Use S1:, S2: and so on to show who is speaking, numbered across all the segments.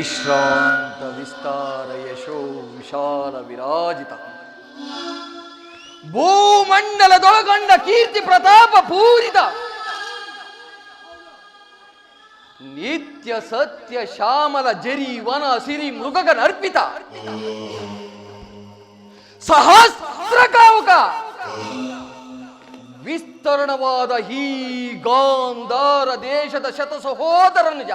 S1: ವಿಶ್ರಾಂತ ವಿಸ್ತಾರ ಯಶೋ ವಿಶಾಲ ವಿರಾಜಿತ ಭೂಮಂಡಲದೊಳಗೊಂಡ ಕೀರ್ತಿ ಪ್ರತಾಪ ಪೂರಿತ ನಿತ್ಯ ಸತ್ಯ ಶ್ಯಾಮಲ ಜರಿ ವನ ಸಿರಿ ಮೃಗಗನರ್ಪಿತ ಸಹಸ್ರ ಕಾವುಕ ವಿಸ್ತರಣವಾದ ಈ ಗಾಂಧಾರ ದೇಶದ ಶತ ಸಹೋದರನುಜ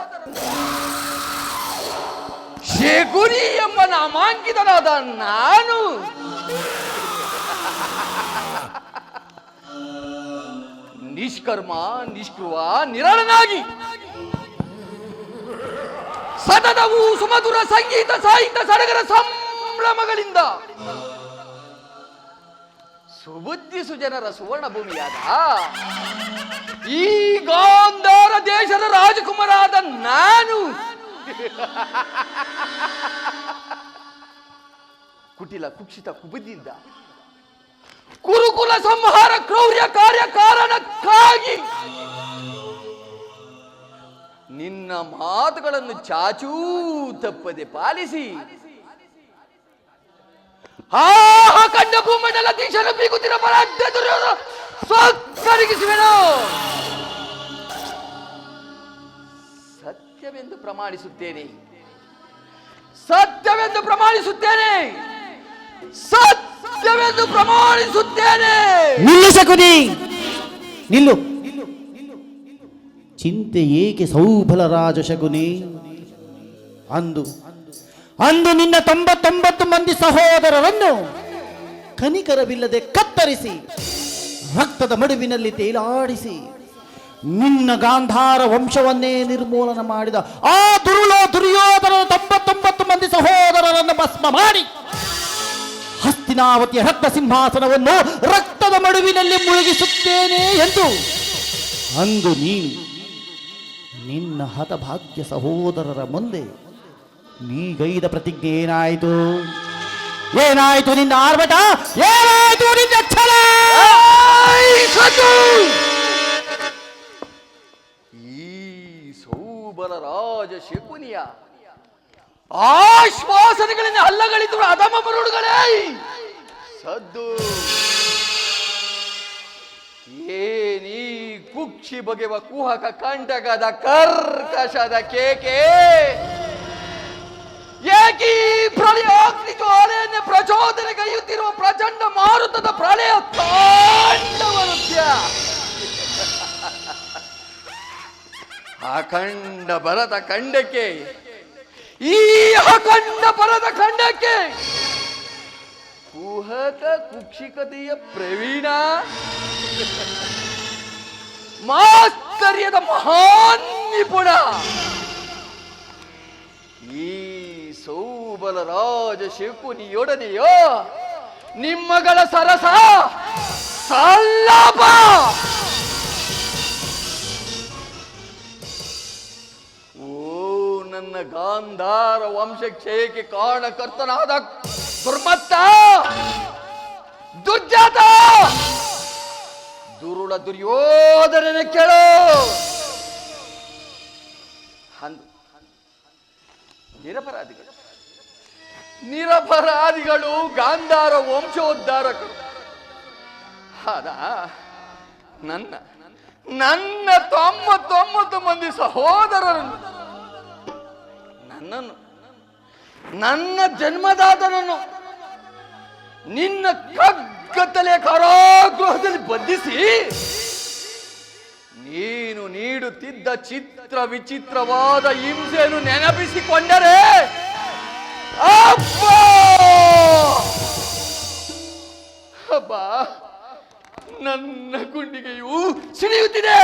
S1: ಶೇಗುರಿ ಎಂಬ ನಾಮಾಂಕಿತನಾದ ನಾನು ನಿಷ್ಕರ್ಮ ನಿಷ್ಕೃವ ನಿರಳನಾಗಿ ಸತತವೂ ಸುಮಧುರ ಸಂಗೀತ ಸಾಹಿತ್ಯ ಸಡಗರ ಸಂಭ್ರಮಗಳಿಂದ ಸುಬುದ್ಧಿ ಸುಜನರ ಸುವರ್ಣ ಭೂಮಿಯಾದ ಈ ಗಾಂಧಾರ ದೇಶದ ರಾಜಕುಮಾರಾದ ನಾನು ಕುಟಿಲ ಕುಕ್ಷಿತ ಕುಬುದ್ಧಿಯಿಂದ ಕುರುಕುಲ ಸಂಹಾರ ಕ್ರೌರ್ಯ ಕಾರ್ಯ ಕಾರಣಕ್ಕಾಗಿ ನಿನ್ನ ಮಾತುಗಳನ್ನು ಚಾಚೂ ತಪ್ಪದೆ ಪಾಲಿಸಿ ಕಂಡ ಭೂಮಂಡಲ ದೀಕ್ಷನು ಬೀಗುತ್ತಿರ ಸತ್ಕರಿಗಿಸುವೆನು ಸತ್ಯವೆಂದು ಪ್ರಮಾಣಿಸುತ್ತೇನೆ ಸತ್ಯವೆಂದು ಪ್ರಮಾಣಿಸುತ್ತೇನೆ ಸತ್ಯವೆಂದು ಪ್ರಮಾಣಿಸುತ್ತೇನೆ.
S2: ನಿಲ್ಲು ಶಕುನಿ, ನಿಲ್ಲು. ಚಿಂತೆ ಏಕೆ ಸೌಬಲರಾಜ ಶಕುನಿ? ಅಂದು ನಿನ್ನ 99 ಮಂದಿ ಸಹೋದರರನ್ನು ಕನಿಕರವಿಲ್ಲದೆ ಕತ್ತರಿಸಿ ರಕ್ತದ ಮಡುವಿನಲ್ಲಿ ತೇಲಾಡಿಸಿ ನಿನ್ನ ಗಾಂಧಾರ ವಂಶವನ್ನೇ ನಿರ್ಮೂಲನ ಮಾಡಿದ ಆ ದುರ್ಯೋಧನ 99 ಮಂದಿ ಸಹೋದರರನ್ನು ಭಸ್ಮ ಮಾಡಿ ಹಸ್ತಿನಾವತಿಯ ರಕ್ತ ಸಿಂಹಾಸನವನ್ನು ರಕ್ತದ ಮಡುವಿನಲ್ಲಿ ಮುಳುಗಿಸುತ್ತೇನೆ ಎಂದು ಅಂದು ನೀನು ನಿನ್ನ ಹತಭಾಗ್ಯ ಸಹೋದರರ ಮುಂದೆ ನೀಗೈದ ಪ್ರತಿಜ್ಞೆ ಏನಾಯಿತು? ಏನಾಯಿತು ನಿನ್ನ ಆರ್ಭಟ? ಏನಾಯಿತು ನಿನ್ನ ಛಲ?
S1: ಈ ಸೌಬಲ ರಾಜ ಶಕುನಿಯ ಆಶ್ವಾಸನೆಗಳಿಂದ ಹಲ್ಲಗಳಿದ್ದು ಅಧಮ ಮರುಳುಗಳೇ ಸದ್ದು ಏನೀ ಕುಕ್ಷಿ ಬಗೆವ ಕುಹಕ ಕಂಟಕದ ಕರ್ಕಶದ ಕೇಕೆ ಏಕೀ ಪ್ರಳಯಾಗ್ನಿ ಜ್ವಾಲೆಯನ್ನೇ ಪ್ರಚೋದನೆಗೈಯುತ್ತಿರುವ ಪ್ರಚಂಡ ಮಾರುತದ ಪ್ರಳಯ ತಾಂಡವ ನೃತ್ಯ ಅಖಂಡ ಬರದ ಖಂಡಕ್ಕೆ ಈ ಅಖಂಡ ಬರದ ಖಂಡಕ್ಕೆ ಕುಹಕ ಕುಕ್ಷಿಕತೆಯ ಪ್ರವೀಣ ಮಾಸ್ತರ್ಯದ ಮಹಾನ್ ನಿಪುಣ ಈ ಸೌಬಲ ರಾಜ ಶಕುನಿಯೊಡನೆಯೋ ನಿಮ್ಮಗಳ ಸರಸ ಸಲ್ಲಾಪ ಓ ನನ್ನ ಗಾಂಧಾರ ವಂಶಕ್ಷಯಕ್ಕೆ ಕಾರಣಕರ್ತನಾದ ದುರ್ಮತ್ತ ದುರ್ಜಾತ ದುರುಳ ದುರ್ಯೋಧನನ ಕೇಳು. ನಿರಪರಾಧಿಗಳು ಗಾಂಧಾರ ವಂಶೋದ್ಧಾರಕರು ಆದ ನನ್ನ 99 ಮಂದಿ ಸಹೋದರರನ್ನು ನನ್ನನ್ನು ನನ್ನ ಜನ್ಮದಾತನನ್ನು ನಿನ್ನ ಕಗ್ಗತ್ತಲೆ ಕಾರಾಗೃಹದಲ್ಲಿ ಬಂಧಿಸಿ ನೀನು ನೀಡುತ್ತಿದ್ದ ಚಿತ್ರ ವಿಚಿತ್ರವಾದ ಹಿಂಸೆಯನ್ನು ನೆನಪಿಸಿಕೊಂಡರೆ ಅಬ್ಬ ನನ್ನ ಗುಂಡಿಗೆಯು ಸಿಡಿಯುತ್ತಿದೆ,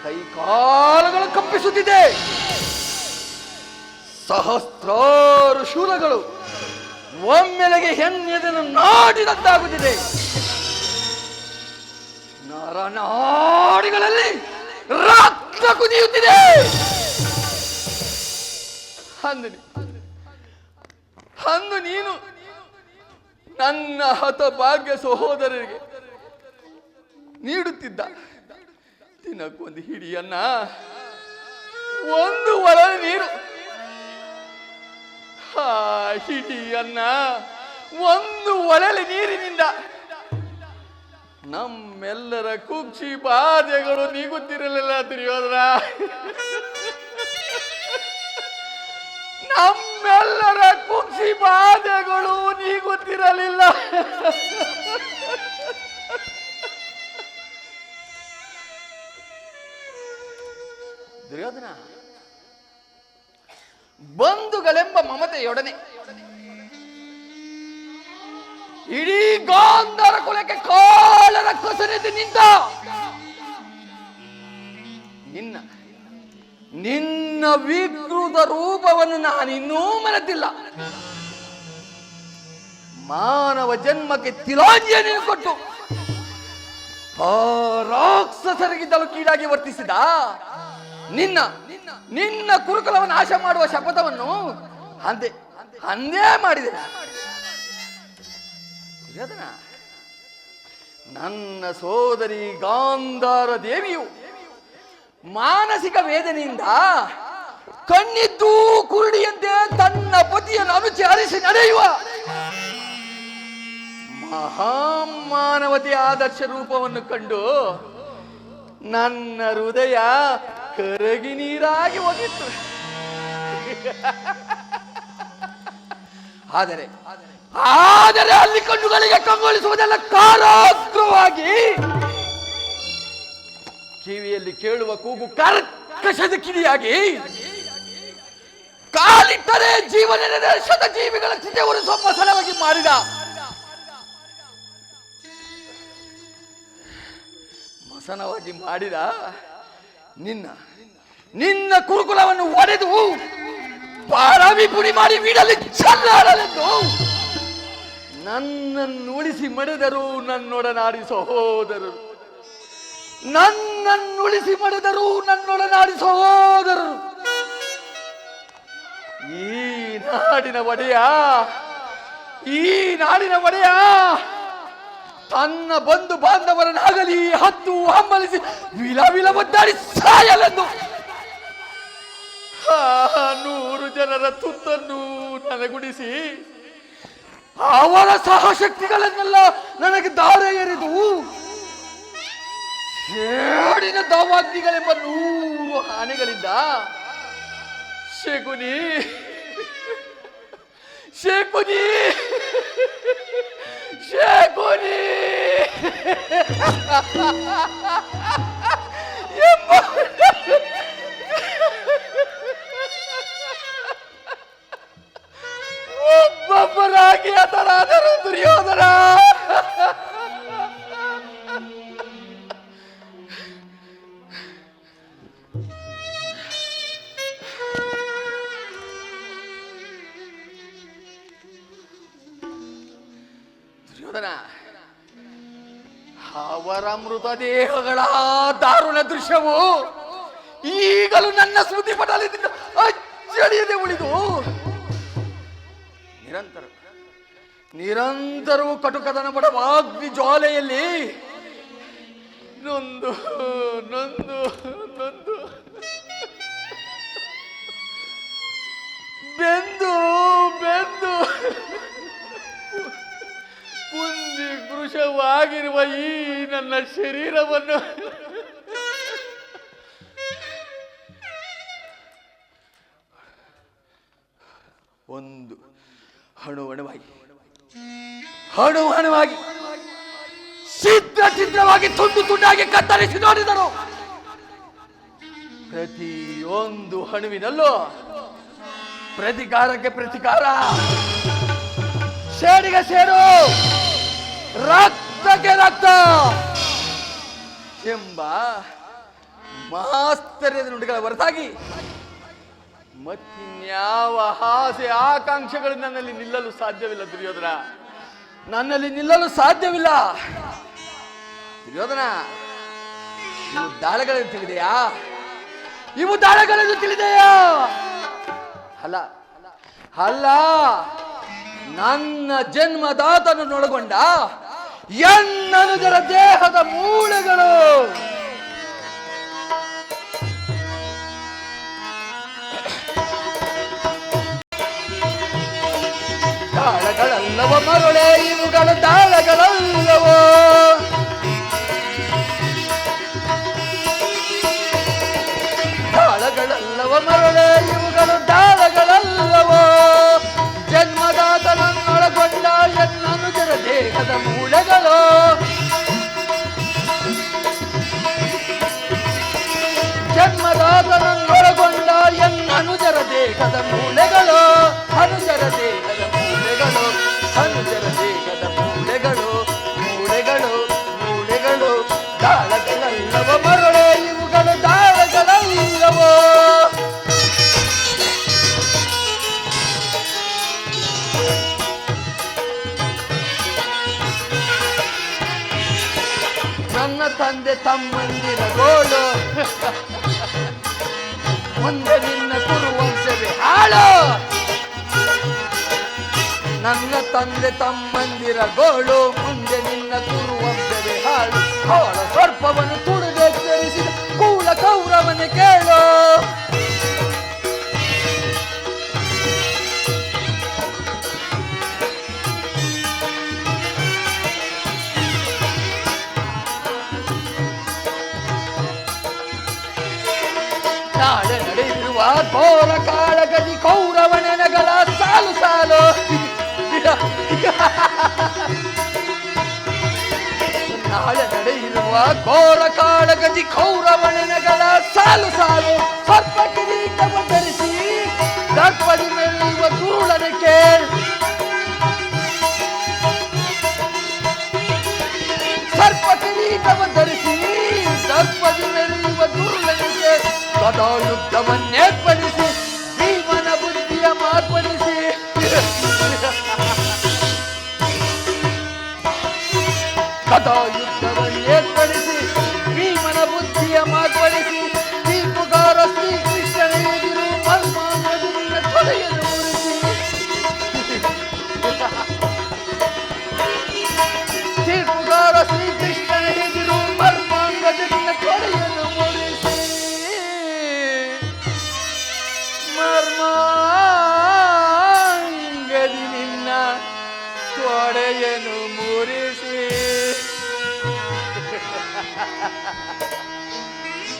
S1: ಕೈ ಕಾಲುಗಳು ಕಂಪಿಸುತ್ತಿದೆ, ಸಹಸ್ರಾರು ಶೂಲಗಳು ಒಮ್ಮೆಲೆಗೆ ಹೆಣ್ಣೆದನ್ನು ನಾಟಿದಂತಾಗುತ್ತಿದೆ. ನರನಾಡಿಗಳಲ್ಲಿ ರಕ್ತ ಕುದಿಯುತ್ತಿದೆ. ಅಂದು ನೀನು ನನ್ನ ಹತಭಾಗ್ಯ ಸಹೋದರರಿಗೆ ನೀಡುತ್ತಿದ್ದ ದಿನಕ್ಕೊಂದು ಹಿಡಿಯನ್ನ ಒಂದು ಒಳಲು ನೀರು, ಇಡೀ ಅನ್ನ ಒಂದು ಒಳಲೆ ನೀರಿನಿಂದ ನಮ್ಮೆಲ್ಲರ ಕುಕ್ಷಿ ಬಾಧೆಗಳು ನೀಗುತ್ತಿರಲಿಲ್ಲ ದುರ್ಯೋಧನ. ನಮ್ಮೆಲ್ಲರ ಕುಕ್ಷಿ ಬಾಧೆಗಳು ನೀಗುತ್ತಿರಲಿಲ್ಲ. ದುರ್ಯೋಧನ ಬಂಧುಗಳೆಂಬ ಮಮತೆಯೊಡನೆ ಇಡೀ ಗಾಂಧಾರ ಕುಲಕ್ಕೆ ಕಾಲರ ಕಸರೆದು ನಿಂತ ನಿನ್ನ ವಿಕೃತ ರೂಪವನ್ನು ನಾನಿನ್ನೂ ಮರೆತಿಲ್ಲ. ಮಾನವ ಜನ್ಮಕ್ಕೆ ತಿಲಾಂಜಲಿಯನ್ನು ಕೊಟ್ಟು ಆ ರಾಕ್ಷಸರಿಗಿದ್ದಲು ಕೀಡಾಗಿ ವರ್ತಿಸಿದ ನಿನ್ನ ಕುರುಕುಲವನ್ನು ನಾಶ ಮಾಡುವ ಶಪಥವನ್ನು ಅಂದೇ ಮಾಡಿದೆ. ನನ್ನ ಸೋದರಿ ಗಾಂಧಾರ ದೇವಿಯು ಮಾನಸಿಕ ವೇದನೆಯಿಂದ ಕಣ್ಣಿದ್ದೂ ಕುರುಡಿಯಂತೆ ತನ್ನ ಪತಿಯನ್ನು ಅನುಚರಿಸಿ ನಡೆಯುವ ಮಹಾಮಾನವತೆಯ ಆದರ್ಶ ರೂಪವನ್ನು ಕಂಡು ನನ್ನ ಹೃದಯ ಕರಗಿ ನೀರಾಗಿ ಹೋಗಿತ್ತು. ಆದರೆ ಅಲ್ಲಿ ಕಣ್ಣುಗಳಿಗೆ ಕಂಗೊಳಿಸುವುದೆಲ್ಲ ಕಾರಾಗ್ರವಾಗಿ ಕಿವಿಯಲ್ಲಿ ಕೇಳುವ ಕೂಗು ಕರ್ಕಶದ ಕಿಡಿಯಾಗಿ ಕಾಲಿಟ್ಟರೆ ಜೀವನ ಶತ ಜೀವಿಗಳ ಚಿತೆ ಉರಿಸುವ ಮಸಲವಾಗಿ ಮಾಡಿದ. ಮಸನವಾಗಿ ಮಾಡಿದ ನಿನ್ನ ಕುರುಕುಲವನ್ನು ಒಡೆದು ಪಾರಾವಿ ಪುಡಿ ಮಾಡಿ ಬಿಡಲಿ ಚಲ್ಲಾಡಲೆಂದು ನನ್ನನ್ನು ಉಳಿಸಿ ಮಡಿದರು ನನ್ನೊಡನಾಡಿ ಸಹೋದರರು. ನನ್ನನ್ನು ಉಳಿಸಿ ಮಡಿದರು ನನ್ನೊಡನಾಡಿ ಸಹೋದರರು. ಈ ನಾಡಿನ ಒಡೆಯ ತನ್ನ ಬಂಧು ಬಾಂಧವರನ್ನಾಗಲಿ ಹತ್ತು ಹಮ್ಮಲಿಸಿ ವಿಲ ಒದ್ದಾಡಿ ಸಾಯಲೆಂದು 100 ಜನರ ತುತ್ತನ್ನು ನನಗುಡಿಸಿ ಅವರ ಸಹಶಕ್ತಿಗಳನ್ನೆಲ್ಲ ನನಗೆ ದಾರ ಎರೆದು ಸೇಡಿನ ದಾವಾಗ್ನಿಗಳೆಂಬ 100 ಆನೆಗಳಿಂದ ಶಕುನಿ ಒಬ್ಬೊಬ್ಬರಾಗಿ ಅದರಾದರೂ ದುರ್ಯೋಧನ. ಅವರ ಮೃತದೇಹಗಳ ದಾರುಣ ದೃಶ್ಯವು ಈಗಲೂ ನನ್ನ ಸ್ಮೃತಿ ಪಟಲದಿಂದ ಅಚ್ಚಳಿಯದೆ ಉಳಿದು ನಿರಂತರವೂ ಕಟುಕದನ ಪಡುವ ಅಗ್ನಿ ಜ್ವಾಲೆಯಲ್ಲಿ ನೊಂದು ನೊಂದು ನೊಂದು ಬೆಂದು ಬೆಂದು ಕುಂದಿ ಕೃಶವಾಗಿರುವ ಈ ನನ್ನ ಶರೀರವನ್ನು ಒಂದು ಹಣುವಾಗಿ ಚಿತ್ರವಾಗಿ ತುಂಡು ತುಂಡಾಗಿ ಕತ್ತರಿಸಿ ನೋಡಿದರು. ಪ್ರತಿಯೊಂದು ಹಣುವಿನಲ್ಲೂ ಪ್ರತಿಕಾರಕ್ಕೆ ಪ್ರತಿಕಾರ, ಸೇಡಿಗೆ ಸೇಡು, ರಕ್ತಕ್ಕೆ ರಕ್ತ ಎಂಬ ಮಾಸ್ತರ್ಯದ ನುಡಿಗಳ ಹೊರತಾಗಿ ಮತ್ತಿನ್ಯಾವ ಆಸೆ ಆಕಾಂಕ್ಷೆಗಳು ನನ್ನಲ್ಲಿ ನಿಲ್ಲಲು ಸಾಧ್ಯವಿಲ್ಲ ದುರ್ಯೋಧನ. ನನ್ನಲ್ಲಿ ನಿಲ್ಲಲು ಸಾಧ್ಯವಿಲ್ಲ ದುರ್ಯೋಧನ. ಇವು ದಾಳಗಳೆಂದು ತಿಳಿದೆಯಾ? ಇವು ದಾಳಗಳೆಂದು ತಿಳಿದೆಯಾ? ಅಲ್ಲ, ನನ್ನ ಜನ್ಮದಾತನನ್ನೊಳಗೊಂಡ ಎನ್ನನುಜರ ದೇಹದ ಮೂಳೆಗಳು. ದೇಹದ ಮೂಳೆಗಳು ಅನುಜರ ದೇಹದ ಮೂಳೆಗಳು ಅನುಜರ ದೇಹದ ಮೂಳೆಗಳು ಮೂಳೆಗಳು ಮೂಳೆಗಳು ದಾಳಗಳಲ್ಲವ ಮರಳೆ ಇವುಗಳು ದಾಳಗಳಲ್ಲವೋ ನನ್ನ ತಂದೆ ತಮ್ಮಂದಿರ ಗೋಳು ಮುಂದೆ ನಿನ್ನ ಕುರುವಂಶವೇ ಹಾಳು ನನ್ನ ತಂದೆ ತಮ್ಮಂದಿರ ಗೋಳು ಮುಂದೆ ನಿನ್ನ ಕುರುವಂಶವೇ ಹಾಳು ಅವಳ ಸರ್ಪವನ್ನು ತುಳಿದೆಚ್ಚರಿಸಿದ ಕೂಲ ಕೌರವನ ಕೇಳು ನಾಳೆ ನಡೆದಿರುವ ಘೋರ ಕಾಳಗದಿ ಕೌರವನೆನಗಳ ಸಾಲು ಸಾಲು ನಾಳೆ ನಡೆಯಿರುವ ಘೋರ ಕಾಳಗದಿ ಕೌರವನೆನಗಳ ಸಾಲು ಸಾಲು ಸರ್ಪ ಕಿರೀಟವ ಧರಿಸಿ ದರ್ಪದಿ ಮೆರೆಯುವ ದುರುಳನ ಕೇಳ್ ಸರ್ಪ ಕಿರೀಟವ ಧರಿಸಿ ದರ್ಪದಿ ಮೆರೆಯುವ ದುರುಳನ ಕೇಳ್ ಸದಾ ಯುದ್ಧವನ್ನೇರ್ಪಡಿಸಿ ಜೀವನ ಬುದ್ಧಿಯ ಮಾರ್ಪಡಿಸಿ ಸದಾ ಯುದ್ಧವನ್ನೇರ್ಪಡಿಸಿ ಭೀಮನ ಬುದ್ಧಿಯ ಮಾರ್ಪಡಿಸಿ ತೀರ್ಪುಗಾರ ಶ್ರೀಕೃಷ್ಣನ ಎದುರು ಮರ್ಮಾಂಗದಿಂದ ತೊಡೆಯನ್ನು ಮುರಿಸಿ ತೀರ್ಪುಗಾರ ಶ್ರೀಕೃಷ್ಣನ ಎದುರು ಮರ್ಮಾಂಗದಿಂದ ತೊಡೆಯನ್ನು ಮುರಿಸಿ ಮರ್ಮಾಂಗದಿ ನಿನ್ನ ತೊಡೆಯನ್ನು ಮುರಿಸಿ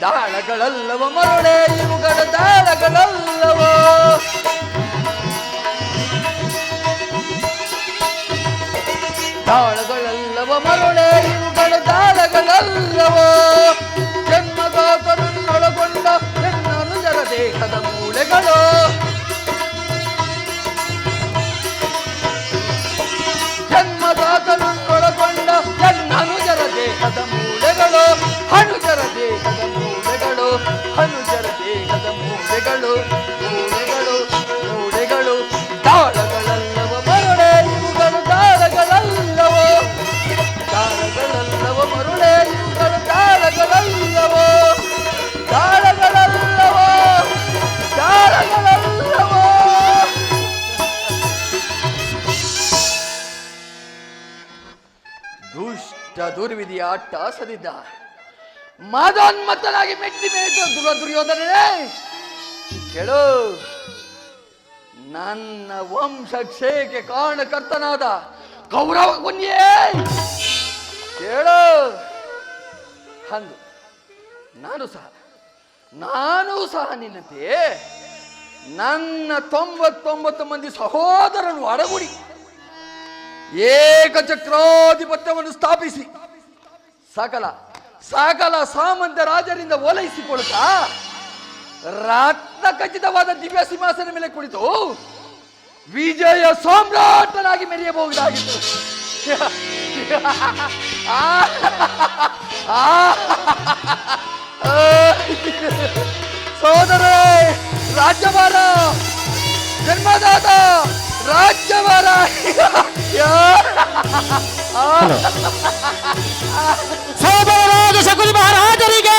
S1: ದಾಳಗಳಲ್ಲವ ಮರಳೆ ಇವುಗಳ ದಾಳಗಳಲ್ಲವೋ ದಾಳಗಳಲ್ಲವ ಮರಳೆ ಇವುಗಳ ದಾಳಗಳಲ್ಲವೋ ಜನ್ಮದಾತರನ್ನೊಳಗೊಂಡ ಎನ್ನನುಜರ ದೇಹದ ಮೂಳೆಗಳು ಜನ್ಮದಾತನನ್ನೊಳಗೊಂಡ ಎನ್ನನುಜರ ದೇಹದ ಮೂಳೆಗಳು ಅನುಜರ ದೇಹದ ಮೂಳೆಗಳು ಅನುಜರ ದೇಹದ ಮೂಳೆಗಳು ಮೂಳೆಗಳು ಮೂಳೆಗಳು ದಾಳಗಳಲ್ಲವ ಮರುಳೆ ಇವುಗಳು ದಾಳಗಳಲ್ಲವೋ ದಾಳಗಳಲ್ಲವ ಮರುಳೆ ಇವುಗಳು ದಾಳಗಳಲ್ಲವೋ ದಾಳಗಳಲ್ಲವೋ ದಾಳಗಳಲ್ಲವೋ ದುಷ್ಟ ದುರ್ವಿಧಿಯ ಅಟ್ಟಾಸದಿದ್ದ ಮಾದೋನ್ಮತ್ತನಾಗಿ ಮೆಟ್ಟಿ ಮೇಯ್ದ ದುರ್ಯೋಧನನೇ ಕೇಳು, ನನ್ನ ವಂಶಕ್ಷಯಕ್ಕೆ ಕಾರಣಕರ್ತನಾದ ಕೌರವ ಕುನ್ಯೇ ಕೇಳು. ಅಂದು ನಾನು ಸಹ ನಿನ್ನಂತೆ ನನ್ನ 99 ಮಂದಿ ಸಹೋದರನು ಅಡಗುಡಿ ಏಕಚಕ್ರಾಧಿಪತ್ಯವನ್ನು ಸ್ಥಾಪಿಸಿ ಸಕಲ ಸಾಮಂತ ರಾಜರಿಂದ ಓಲೈಸಿಕೊಳ್ಳುತ್ತಾ ರತ್ನ ಖಚಿತವಾದ ದಿವ್ಯ ಸಿಂಹಾಸನ ಮೇಲೆ ಕುಳಿತು ವಿಜಯ ಸಾಮ್ರಾಟನಾಗಿ ಮೆರೆಯಬಹುದಾಗಿತ್ತು. ಸೋದರೇ, ರಾಜ್ಯಭಾರ ಜನ್ಮದಾತ ರಾಜ್ಯಭಾರ
S2: ಸೋಮರಾಜ ಶಕುನಿ ಮಹಾರಾಜರಿಗೆ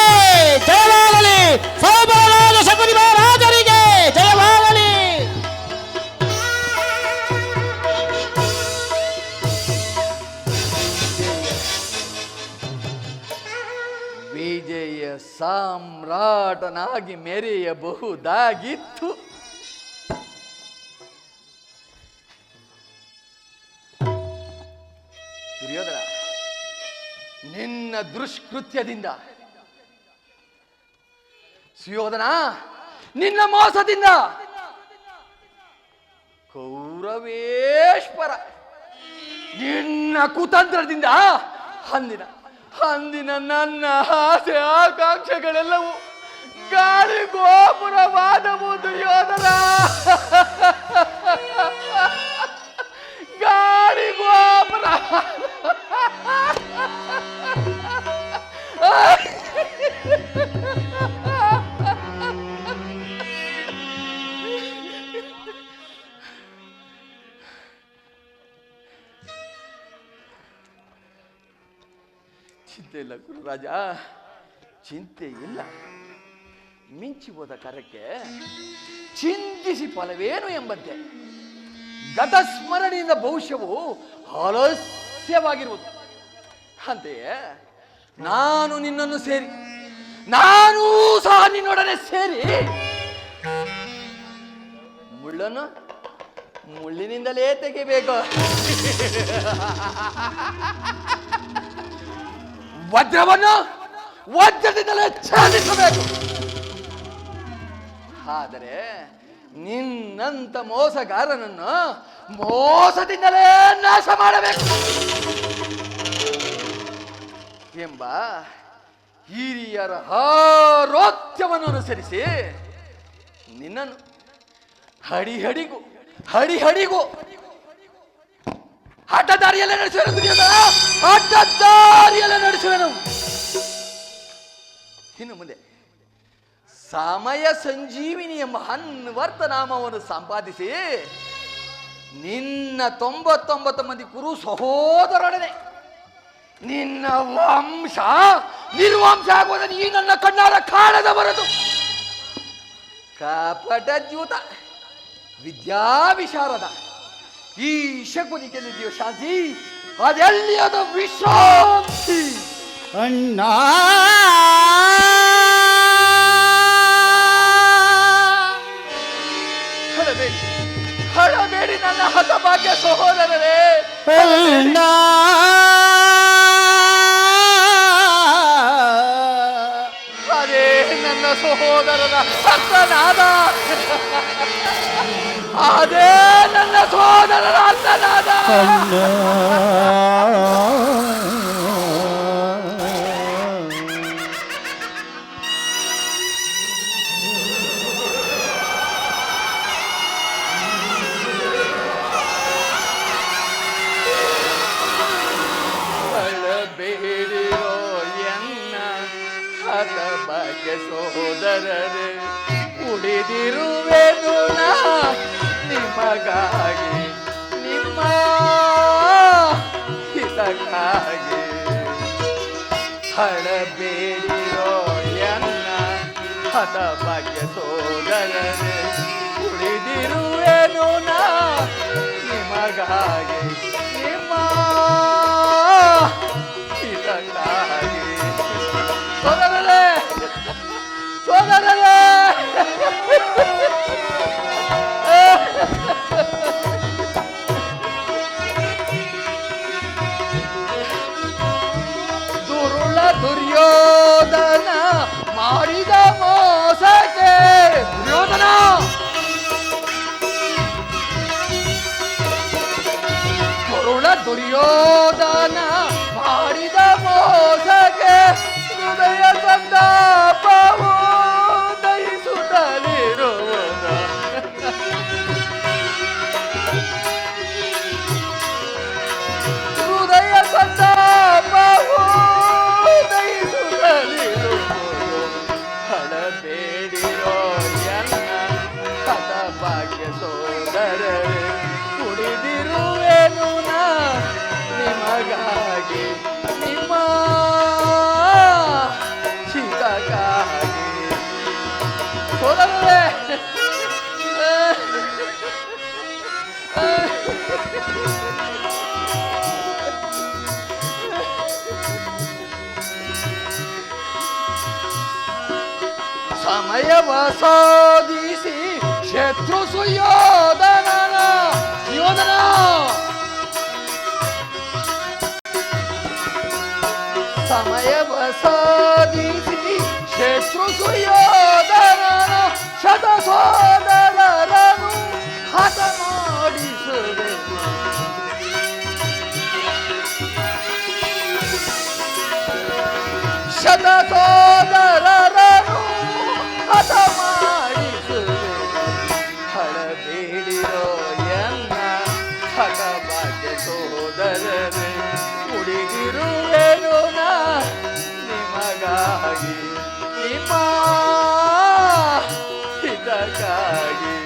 S2: ಜಯವಾಗಲಿ. ಸೋಮರಾಜ ಶಕುನಿ ಮಹಾರಾಜರಿಗೆ ಜಯವಾಗಲಿ.
S1: ವಿಜಯ ಸಾಮ್ರಾಟನಾಗಿ ಮೆರೆಯಬಹುದಾಗಿತ್ತು. ದುರ್ಯೋಧನ, ನಿನ್ನ ದುಷ್ಕೃತ್ಯದಿಂದ, ಸುಯೋಧನ ನಿನ್ನ ಮೋಸದಿಂದ, ಕೌರವೇಶ್ವರ ನಿನ್ನ ಕುತಂತ್ರದಿಂದ ಅಂದಿನ ನನ್ನ ಆಸೆ ಆಕಾಂಕ್ಷೆಗಳೆಲ್ಲವೂ ಗಾಳಿ ಗೋಪುರವಾದವು ದುರ್ಯೋಧನ. ಗಾಳಿ ಗೋಪುರ. ಚಿಂತೆ ಇಲ್ಲ ಗುರುರಾಜ, ಚಿಂತೆ ಇಲ್ಲ. ಮಿಂಚಿ ಹೋದ ಕರಕ್ಕೆ ಚಿಂತಿಸಿ ಫಲವೇನು ಎಂಬಂತೆ ಗತಸ್ಮರಣೆಯಿಂದ ಭವಿಷ್ಯವು ಆಲಸ್ಯವಾಗಿರುವುದು. ಅಂತೆಯೇ ನಾನು ನಿನ್ನನ್ನು ಸೇರಿ, ನಾನೂ ಸಹ ನಿನ್ನೊಡನೆ ಸೇರಿ ಮುಳ್ಳನ್ನು ಮುಳ್ಳಿನಿಂದಲೇ ತೆಗಿಬೇಕು, ವಜ್ರವನ್ನು ವಜ್ರದಿಂದಲೇ ಛೇದಿಸಬೇಕು. ಆದರೆ ನಿನ್ನಂತ ಮೋಸಗಾರನನ್ನು ಮೋಸದಿಂದಲೇ ನಾಶ ಮಾಡಬೇಕು ಎಂಬ ಹಿರಿಯರ ಆರೋಗ್ಯವನ್ನು ಅನುಸರಿಸಿ ನಿನ್ನನ್ನು ಹಡಿಹಡಿಗೂ ಅಡ್ಡದಾರಿಯಲ್ಲೇ ನಡೆಸುವೆನು. ಅಡ್ಡದಾರಿಯಲ್ಲೇ ನಡೆಸುವೆನು. ಇನ್ನು ಮುಂದೆ ಸಮಯ ಸಂಜೀವಿನಿ ಎಂಬ ಅನ್ವರ್ಥನಾಮವನ್ನು ಸಂಪಾದಿಸಿ ನಿನ್ನ 99 ಮಂದಿ ಕುರು ಸಹೋದರೊಡನೆ ನಿನ್ನ ವಂಶ ನಿರ್ವಂಶ ಆಗುವುದ ನೀ ನನ್ನ ಕಣ್ಣಾರ ಕಾಣದ ಬರದು. ಕಪಟ ದ್ಯೂತ ವಿದ್ಯಾವಿಶಾರದ ಈ ಶಕುನಿಗೆಲ್ಲಿದೆಯೋ ಶಾಂತಿ, ಅದೆಲ್ಲಿಯದ ವಿಶ್ರಾಂತಿ.
S2: ಅಣ್ಣ
S1: ಹಳಬೇಡಿ ನನ್ನ ಹತಭಾಗ್ಯ ಸಹೋದರರೇ.
S2: ಅಣ್ಣ
S1: ಅದೇ ನನ್ನ ಸಹೋದರರ ಅರ್ಥನಾದ, ಅದೇ ನನ್ನ ಸಹೋದರರ ಅರ್ಥನಾದ. ಬೇಡಿರೋ ಎನ್ನ ಹತಭಾಗ್ಯ ಸಹೋದರರೇ, ಉಳಿದಿರುವೆನು ನಾ ನಿಮಗಾಗಿ, ನಿಮ್ಮ ಹಿತಕ್ಕಾಗಿ. ಹಳಬೇಡಿರೋ ಎನ್ನ ಹತಭಾಗ್ಯ ಸಹೋದರರೇ, ಉಳಿದಿರುವೆನು ನಾ ನಿಮಗಾಗಿ, ನಿಮ್ಮ ಹಿತಕ್ಕಾಗಿ. ಸೋದರರೇ, ಸೋದರರೇ, ದುರುಳ ದುರ್ಯೋಧನ ಮಾಡಿದ ಮೋಸಕ್ಕೆ, ದುರ್ಯೋಧನ ದುರುಳ ದುರ್ಯೋಧನ ಮಾಡಿದ ಮೋಸಕ್ಕೆ ಹೃದಯ ಸಂತಾಪವು ದಯಿಸುತ್ತಲಿರುವುದ. ಹೃದಯ ಸಂತಾಪವು ದಯಿಸುತ್ತಲಿರುವುದು. ಹಳಬೇಡಿರೋ ಎನ್ನ ಹತಭಾಗ್ಯ ಸೋದರರೇ, ಕುಡಿದಿರುವೆನು ನಾ ನಿಮಗಾಗಿ, ನಿಮ್ಮ ಹಿತಕ್ಕಾಗಿ. ಸೋದರರೇ, ಸಮಯವ ಸಾಧಿಸಿ ಶತ್ರು ಸುಯೋಧನ ಸಮಯವ ಸಾಧಿಸಿ ಶತ್ರು ಸುಯೋಧನ ಶತ ಸೋದರರನು ಹತ ಮಾಡಿಸುವೆನು. ಶತ ಸೋದರರನು ಹಠ ಮಾಡಿಸುವೆ ಹಳಬೇಡಿರೋ ಎನ್ನ ಹಠಭಾಗ್ಯ ಸೋದರರೇ ಉಳಿದಿರುವೆನು ನಾ ನಿಮಗಾಗಿ ನಿಮ್ಮ ಹಿತಕ್ಕಾಗಿ.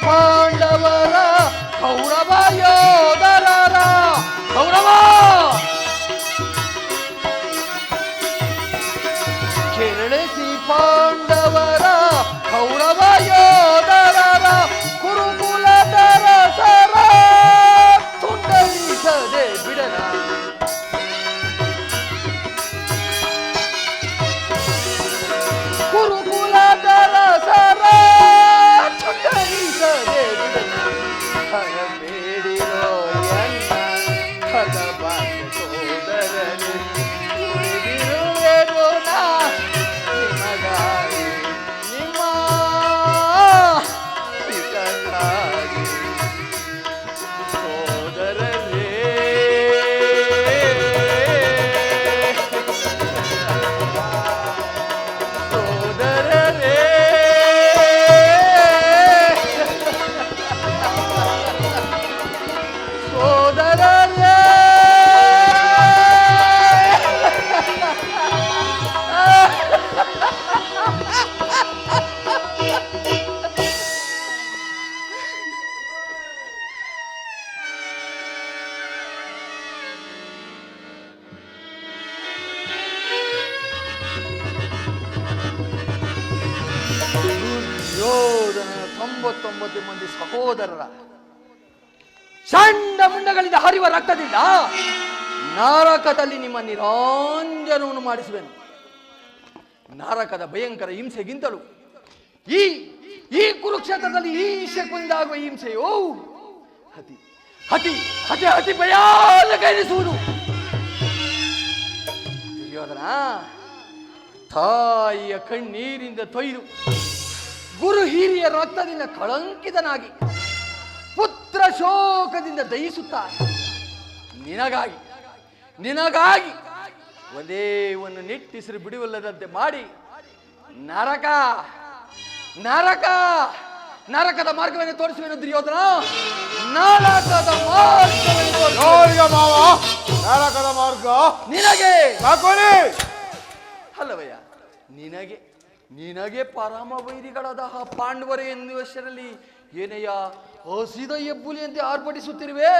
S1: ಪಾಂಡವರ ಕೌರವ ಯೋಧರರ ಕೌರವ ಕೆರಳಿಸಿ ಪಾಂಡವರ ಕೌರವ ಯೋಧರರ ಕುರುಕುಲದರ ಸರ ತುಂಡರಿಸದೆ ಬಿಡಲ ಕುರುಕುಲದರ ಸರ ಹಳಬೇಡಿರೋ ಎನ್ನ ಹಠಭಾಗ್ಯ ಸೋದರರೇ ಉಳಿದಿರುವೆನು ನಾ ನಿಮಗಾಗಿ ನಿಮ್ಮ ಹಿತಕ್ಕಾಗಿ. ಸೋದರರೇ ಸೋದರರೇ ದುರ್ಯೋಧನ 99 ಮಂದಿ ಸಹೋದರರ ಚಂಡ ಮುಂಡಗಳಿಂದ ಹರಿವ ರಕ್ತದಿಂದ ನರಕದಲ್ಲಿ ನಿಮ್ಮ ನಿರಂಜನವನ್ನು ಮಾಡಿಸುವೆನು. ನರಕದ ಭಯಂಕರ ಹಿಂಸೆಗಿಂತಲೂ ಈ ಈ ಕುರುಕ್ಷೇತ್ರದಲ್ಲಿ ಈ ಹಿಂಸೆಗೊಂದಾಗುವ ಹಿಂಸೆಯೋ ಅತಿ ಅತಿ ಅತಿ ಅತಿ ಭಯಾನಕ ಎನಿಸುವುದು. ದುರ್ಯೋಧನ ತಾಯಿಯ ಕಣ್ಣೀರಿಂದ ತೊಯ್ದು ಗುರು ಹಿರಿಯ ರಕ್ತದಿಂದ ಕಳಂಕಿತನಾಗಿ ಪುತ್ರ ಶೋಕದಿಂದ ದಯಿಸುತ್ತಾರೆ. ನಿನಗಾಗಿ ನಿನಗಾಗಿ ಒಂದೇ ಒಂದು ನಿಟ್ಟಿಸಿರು ಬಿಡುವಲ್ಲದಂತೆ ಮಾಡಿ ನರಕ ನರಕ ನರಕದ ಮಾರ್ಗವನ್ನು ತೋರಿಸುವೆನು ದುರ್ಯೋಧನ. ನರಕದ
S3: ನರಕದ ಮಾರ್ಗ
S1: ನಿನಗೆ ಅಲ್ಲವಯ್ಯ, ನಿನಗೆ ನಿನಗೆ ಪರಮ ವೈರಿಗಳಾದ ಪಾಂಡವರೇ ಎನ್ನುವಷ್ಟರಲ್ಲಿ ಏನಯ್ಯ ಹಸಿದ ಎಬ್ಬುಲಿಯಂತೆ ಆರ್ಭಟಿಸುತ್ತಿರುವೆ.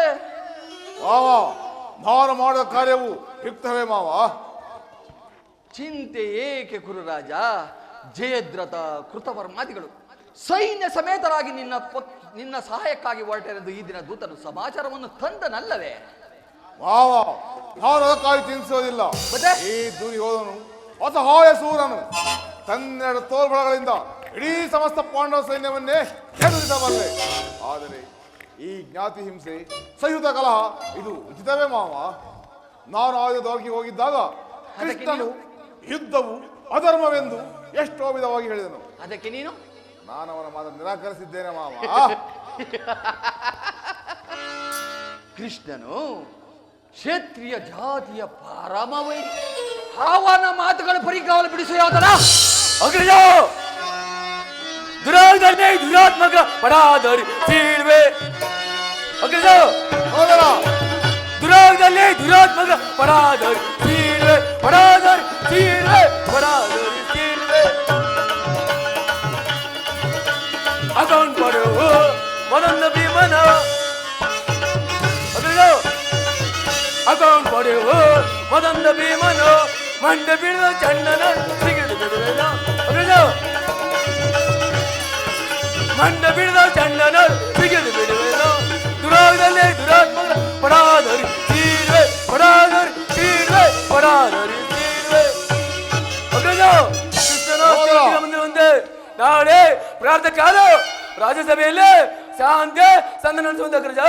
S3: ಮಾವ, ನಾನು ಮಾಡಿದ ಕಾರ್ಯವು ಯುಕ್ತವೇ ಮಾವ.
S1: ಚಿಂತೆ ಏಕೆ ಕುರುರಾಜ? ಜಯದ್ರಥ ಕೃತವರ್ಮಾದಿಗಳು ಸೈನ್ಯ ಸಮೇತರಾಗಿ ನಿನ್ನ ಸಹಾಯಕ್ಕಾಗಿ ಹೊರಟರೆಂದು ಈ ದಿನ ದೂತನು ಸಮಾಚಾರವನ್ನು ತಂದನಲ್ಲವೇ?
S3: ಮಾವ, ನಾನು ಅದಕ್ಕಾಗಿ ಚಿಂತಿಸೋದಿಲ್ಲ. ಈ ದುರ್ಯೋಧನು ಅಸಹಾಯ ಸೂರನು ತನ್ನೆರಡು ತೋಳ್ಬಳಗಳಿಂದ ಇಡೀ ಸಮಸ್ತ ಪಾಂಡವ ಸೈನ್ಯವನ್ನೇ ಎದುರಿಸಬಲ್ಲೆ. ಆದರೆ ಈ ಜ್ಞಾತಿ ಹಿಂಸೆ, ಸಹಿತ ಕಲಹ ಇದು ಉಚಿತವೇ ಮಾವ. ನಾನು ಆಯುಧವಾಗಿ ಹೋಗಿದ್ದಾಗ ಕೃಷ್ಣನು ಯುದ್ಧವು ಅಧರ್ಮವೆಂದು ಎಷ್ಟೋ ವಿಧವಾಗಿ ಹೇಳಿದನು.
S1: ಅದಕ್ಕೆ ನೀನು?
S3: ನಾನು ಅವನ ಮಾತನ್ನು ನಿರಾಕರಿಸಿದ್ದೇನೆ ಮಾವ.
S1: ಕೃಷ್ಣನು ಕ್ಷತ್ರಿಯ ಜಾತಿಯ ಪರಮ ವೈರಿ. ಅವನ ಮಾತುಗಳು ಪರಿಕಾವಲು ಬಿಡಿಸುವ ಯಾವ್ದಲ್ಲ
S4: ಅಗ್ರಜ ದುರಾತ್ಮಕ ದುರಾತ್ಮಕ ಪರಾಧರಿ ಸೀಳ್ವೆ. ಅಗ್ರಜ
S3: ಹೌದಲ್ಲ,
S4: ದುರಾಗದಲ್ಲಿ ದುರಾತ್ಮಕ ಪರಾಧರಿ ಸೀಳ್ವೆ ಪರಾಧರಿ ಸೀಳ್ವೆ ಪರಾಧರಿ ಸೀಳ್ವೆ. ಅಕೌಂಟ್ ಮಾಡು ಮದನ್ನ ಭೀಮನ. ಅಗ್ರಜ ಅಕೌಂಟ್ ಮಾಡು ಮದನ್ನ ಭೀಮನ. ಮಂಡ ಬೀಳುವ ಚಂಡನ ಸಿಗಿದು ಬಿಡುವೆನ. ಅಗ್ರಜ ಮಂಡ ಬಿಡಿದ ಚಂಡನ ಸಿಗಿದು ಬಿಡುವೆನ. ದುರಾಗದಲ್ಲಿ ದುರಾತ್ಮಕ ಪರಾಧರಿ ಸೀಳ್ವೆ ಪರಾಧರಿ ಸೀಳ್ವೆ ಪರಾಧರಿ ಸೀಳ್ವೆ. ಅಗ್ರಜ ಕೃಷ್ಣನ ಮಂದಿರ ಮುಂದೆ ನಾಳೆ ಪ್ರಾರ್ಥನೆ ಕಾಲ ರಾಜ್ಯಸಭೆಯಲ್ಲಿ ಶಾಂತಿ ಸಂಧಾನ ನಡೆಸುವಂತ ಅಗ್ರಜ.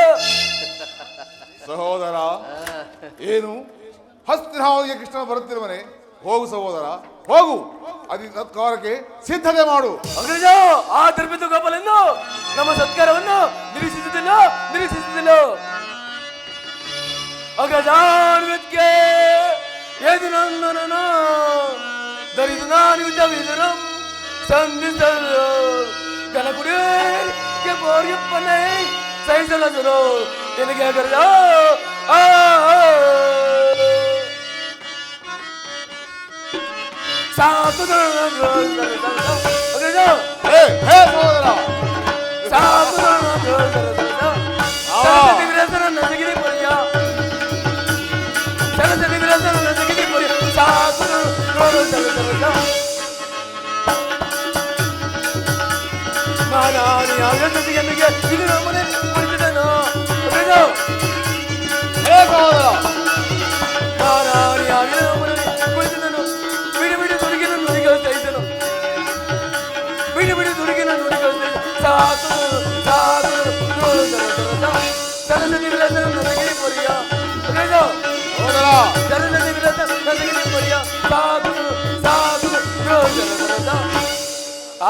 S3: ಸಹೋದರ ಏನು ಹಸ್ತಿನಾವತಿಗೆ ಕೃಷ್ಣ ಬರುತ್ತಿರುವನೆ? ಹೋಗು ಸಹೋದರ, ಹೋಗು. ಅದಿ ಸತ್ಕಾರಕ್ಕೆ ಸಿದ್ಧತೆ ಮಾಡು.
S4: ಅಗ್ರಜ, ಆ ಧರ್ಮಿತ ಗೋಪಾಲನ್ನು ನಮ್ಮ ಸತ್ಕಾರವನ್ನು ನಿರೀಕ್ಷಿಸುತ್ತಿಲ್ಲ. ಅಗ್ರಜಾನ್ವಿತ್ಗೆ ಏದು ನಂದನನ ದರಿದು ನಾನಿವಿತ ವಿದರಂ ಸಂಧಿಸಲು ಗಲಗುಡಿಗೆ ಬೋರ್ಯಪ್ಪನೇ ಸಹಿಸಲಸರು ನಿನಗೆ ಅಗ್ರಜ.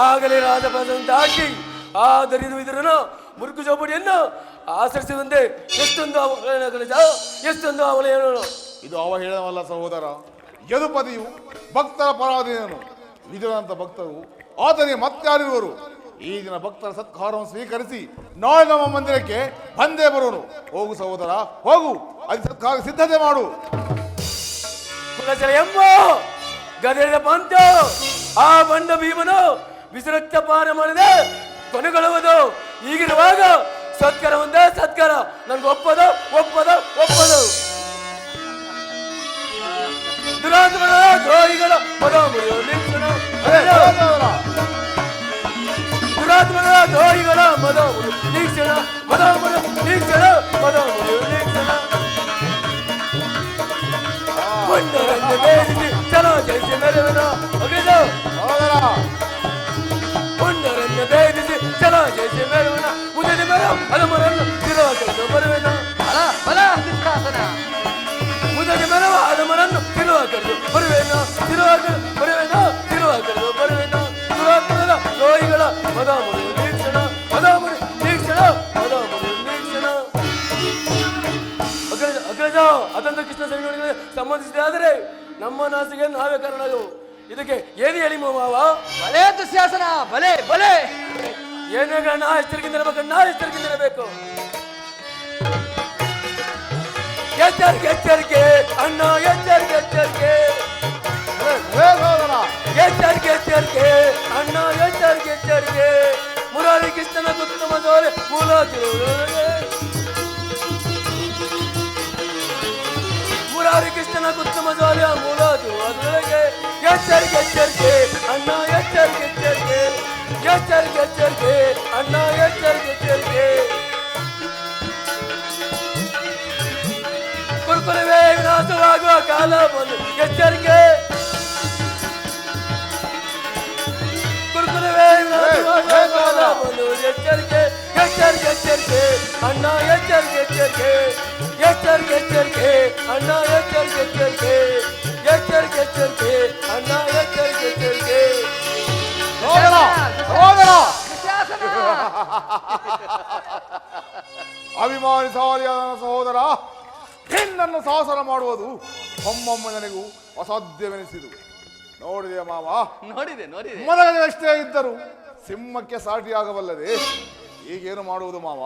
S4: ಆಗಲೇ ರಾಜಪದಂತಾಗಿ ಆ ದರಿದು ಇದರನ್ನು ಮುರುಕು ಚೌಪಡಿಯನ್ನು ಆಚರಿಸುವಂತೆ ಎಷ್ಟೊಂದು ಅವಲಯನ.
S3: ಇದು ಅವಹೇಳನವಲ್ಲ ಸಹೋದರ. ಯದುಪತಿಯು ಭಕ್ತರ ಪರಾಧೀನನು. ವಿದುರನಂತ ಭಕ್ತರು ಆತನಿಗೆ ಮತ್ತಾರಿರುವರು. ಈ ದಿನ ಭಕ್ತರ ಸತ್ಕಾರವನ್ನು ಸ್ವೀಕರಿಸಿ ನಾಳೆ ನಮ್ಮ ಮಂದಿರಕ್ಕೆ ಬಂದೇ ಬರುವನು. ಹೋಗು ಸಹೋದರ, ಹೋಗು. ಅದು ಸತ್ಕಾರ ಸಿದ್ಧತೆ ಮಾಡು.
S4: ಕುಲಚರ ಎಂಬ ಗದೆಯ ಪಂಥ ಆ ಬಂಡ ಭೀಮನು ವಿಸರಕ್ತ ಪಾನ ಮಾಡಿದೆ ಕೊನೆಗೊಳ್ಳುವುದು. ಈಗಿರುವಾಗ ಸತ್ಕಾರ ಒಂದೇ ಸತ್ಕಾರ. ನನ್ಗೆ ಒಪ್ಪದು. ದುರಾತ್ಮನ ದ್ರೋಹಿಗಳ ಪದ ಮುರಿಯೋ ನಿಕ್ಷಣ. ದುರಾತ್ಮನ ದ್ರೋಹಿಗಳ ಮದ ಮುರಿಯೋ ನಿಕ್ಷಣ. ಕೊಂಡರನ್ನು ಬೇಡಿಸಿ ಜನ ಜಯಿಸಿ ಮೆರವನ ಅಗ್ರಜ. ಕೊಂಡರನ್ನು ಬೇಡಿಸಿ ಜನ ಜಯಿಸಿ ಮೆರವನ ಮುದಲಿ ಮರ ಹಲಮರನ್ನು ತಿರುವಾಕಲು ಬರುವೆನ. ಮುದಲಿ ಮರವ ಹಲಮರನ್ನು ತಿರುವಾಕಲು ಬರುವೆನ. ದುರಾತ್ಮದ ದ್ರೋಹಿಗಳ ಮದ ಮುರಿಯೋ ನಿಕ್ಷಣ. ಅಗ್ರಜ, ಅದಂತ ಕೃಷ್ಣ ಸಂಘಗಳಿಗೆ ಸಂಬಂಧಿಸಿದೆ. ಆದರೆ ನಮ್ಮ ನಾಸಿಗೆ ನಾವೇ ಕಾರಣವು. ಇದಕ್ಕೆ ಏನು ಹೇಳಿ ಮಾವ?
S1: ಬಲೆ ದುಶ್ಯಾಸನ, ಬಲೆ.
S4: ಏನಾಗ ನಾ ಎಚ್ಚರಿಕೆಂದಿರಬೇಕು. ಎಚ್ಚರಿಕೆ ಅಣ್ಣ, ಎಚ್ಚರಿಕೆ ಅಣ್ಣ, ಎಚ್ಚರಿಕೆ. ಮುರಾರಿ ಕೃಷ್ಣನ ಉತ್ತಮ ಜೋರೆ ಮೂಲ ಕೃಷ್ಣನ ಉತ್ತಮ ಜಾಲಿಯ ಮೂಲದು ಅದರೊಳಗೆ. ಎಚ್ಚರಿಕೆ ಅಣ್ಣ, ಎಚ್ಚರಿಕೆ ಅಣ್ಣ, ಎಚ್ಚರಿಕೆ. ಕುರುಕುಲವೇ ವಿನಾಶವಾಗುವ ಕಾಲ ಬಂದು. ಎಚ್ಚರಿಕೆ ಕುರುಕುಲವೇ ವಿನಾಶವಾಗುವ ಕಾಲ ಬಂದು. ಎಚ್ಚರಿಕೆ ಅಣ್ಣ, ಎಚ್ಚರಿಕೆ ಅಣ್ಣ, ಎಚ್ಚರಿಕೆ ಅಣ್ಣ, ಎಚ್ಚರಿಕೆ.
S3: ಅಭಿಮಾನಿ ಸವಾಲಿಯಾದ ಸಹೋದರ, ಹೆಣ್ಣನ್ನು ಸಾಹಸ ಮಾಡುವುದು ಒಮ್ಮೊಮ್ಮೆ ನನಗೂ ಅಸಾಧ್ಯವೆನಿಸಿದು. ನೋಡಿದೆಯ ಮಾವ?
S1: ನೋಡಿದೆ.
S3: ಮನಗಷ್ಟೇ ಇದ್ದರು ಸಿಂಹಕ್ಕೆ ಸಾಟಿಯಾಗಬಲ್ಲದೆ. ಈಗೇನು ಮಾಡುವುದು ಮಾವ?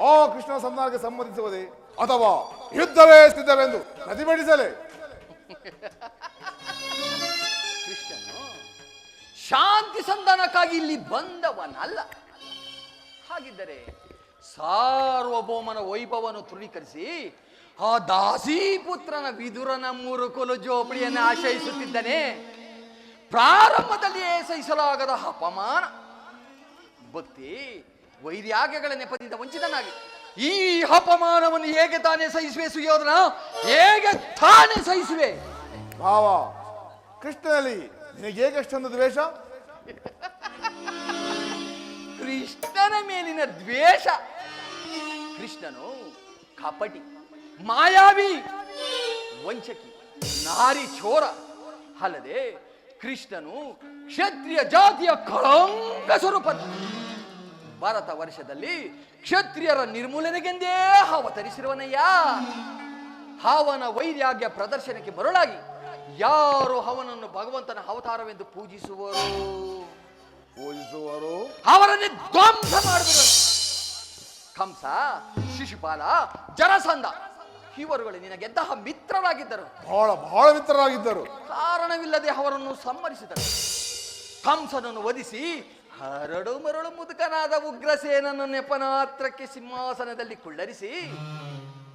S3: ಆ ಕೃಷ್ಣ ಸಂಧಾನಕ್ಕೆ ಸಮ್ಮತಿಸುವುದೇ ಅಥವಾ ಯುದ್ಧವೇ ಸಿದ್ಧವೆಂದು ಪ್ರತಿಭಟಿಸಲೇ?
S1: ಕೃಷ್ಣನು ಶಾಂತಿ ಸಂಧಾನಕ್ಕಾಗಿ ಇಲ್ಲಿ ಬಂದವನಲ್ಲ. ಹಾಗಿದ್ದರೆ ಸಾರ್ವಭೌಮನ ವೈಭವವನ್ನು ತೃಣೀಕರಿಸಿ ಆ ದಾಸೀಪುತ್ರನ ವಿದುರನ ಮುರುಕುಲು ಜೋಪಡಿಯನ್ನು ಆಶ್ರಯಿಸುತ್ತಿದ್ದಾನೆ. ಪ್ರಾರಂಭದಲ್ಲಿಯೇ ಸಹಿಸಲಾಗದ ಅಪಮಾನ, ಭಕ್ತಿ ವೈರ್ಯಾಗ್ಯಗಳ ನೆಪದಿಂದ ವಂಚಿತನಾಗಿ ಈ ಅಪಮಾನವನ್ನು ಹೇಗೆ ತಾನೇ ಸಹಿಸುವೆ ಸುಯೋಧನ? ಹೇಗೆ ತಾನೇ ಸಹಿಸುವೆ?
S3: ಭಾವ, ಕೃಷ್ಣನಲ್ಲಿ ನಿನಗೆ ಹೇಗೆಷ್ಟೊಂದು ದ್ವೇಷ?
S1: ಕೃಷ್ಣನ ಮೇಲಿನ ದ್ವೇಷ? ಕೃಷ್ಣನು ಕಪಟಿ, ಮಾಯಾವಿ, ವಂಚಕಿ, ನಾರಿ ಚೋರ. ಅಲ್ಲದೆ ಕೃಷ್ಣನು ಕ್ಷತ್ರಿಯ ಜಾತಿಯ ಕಳಂಕ ಸ್ವರೂಪ. ಭಾರತ ವರ್ಷದಲ್ಲಿ ಕ್ಷತ್ರಿಯರ ನಿರ್ಮೂಲನೆಗೆಂದೇ ಅವತರಿಸಿರುವನಯ್ಯ. ಅವನ ವೈರಾಗ್ಯ ಪ್ರದರ್ಶನಕ್ಕೆ ಮರುಳಾಗಿ ಯಾರು ಅವನನ್ನು ಭಗವಂತನ ಅವತಾರವೆಂದು ಪೂಜಿಸುವರು ಅವರನ್ನೇ ಧ್ವಂಸ ಮಾಡಿಬಿಡುವರು. ಕಂಸ, ಶಿಶುಪಾಲ, ಜರಸಂಧ ಇವರುಗಳು ನಿನಗೆದ್ದ ಮಿತ್ರರಾಗಿದ್ದರು.
S3: ಬಹಳ ಮಿತ್ರರಾಗಿದ್ದರು.
S1: ಕಾರಣವಿಲ್ಲದೆ ಅವರನ್ನು ಸಂಹರಿಸಿದರು. ಕಂಸನನ್ನು ವಧಿಸಿ ಹರಡು ಮರಳು ಮುದುಕನಾದ ಉಗ್ರಸೇನನ್ನು ನೆಪನಾತ್ರಕ್ಕೆ ಸಿಂಹಾಸನದಲ್ಲಿ ಕುಳ್ಳರಿಸಿ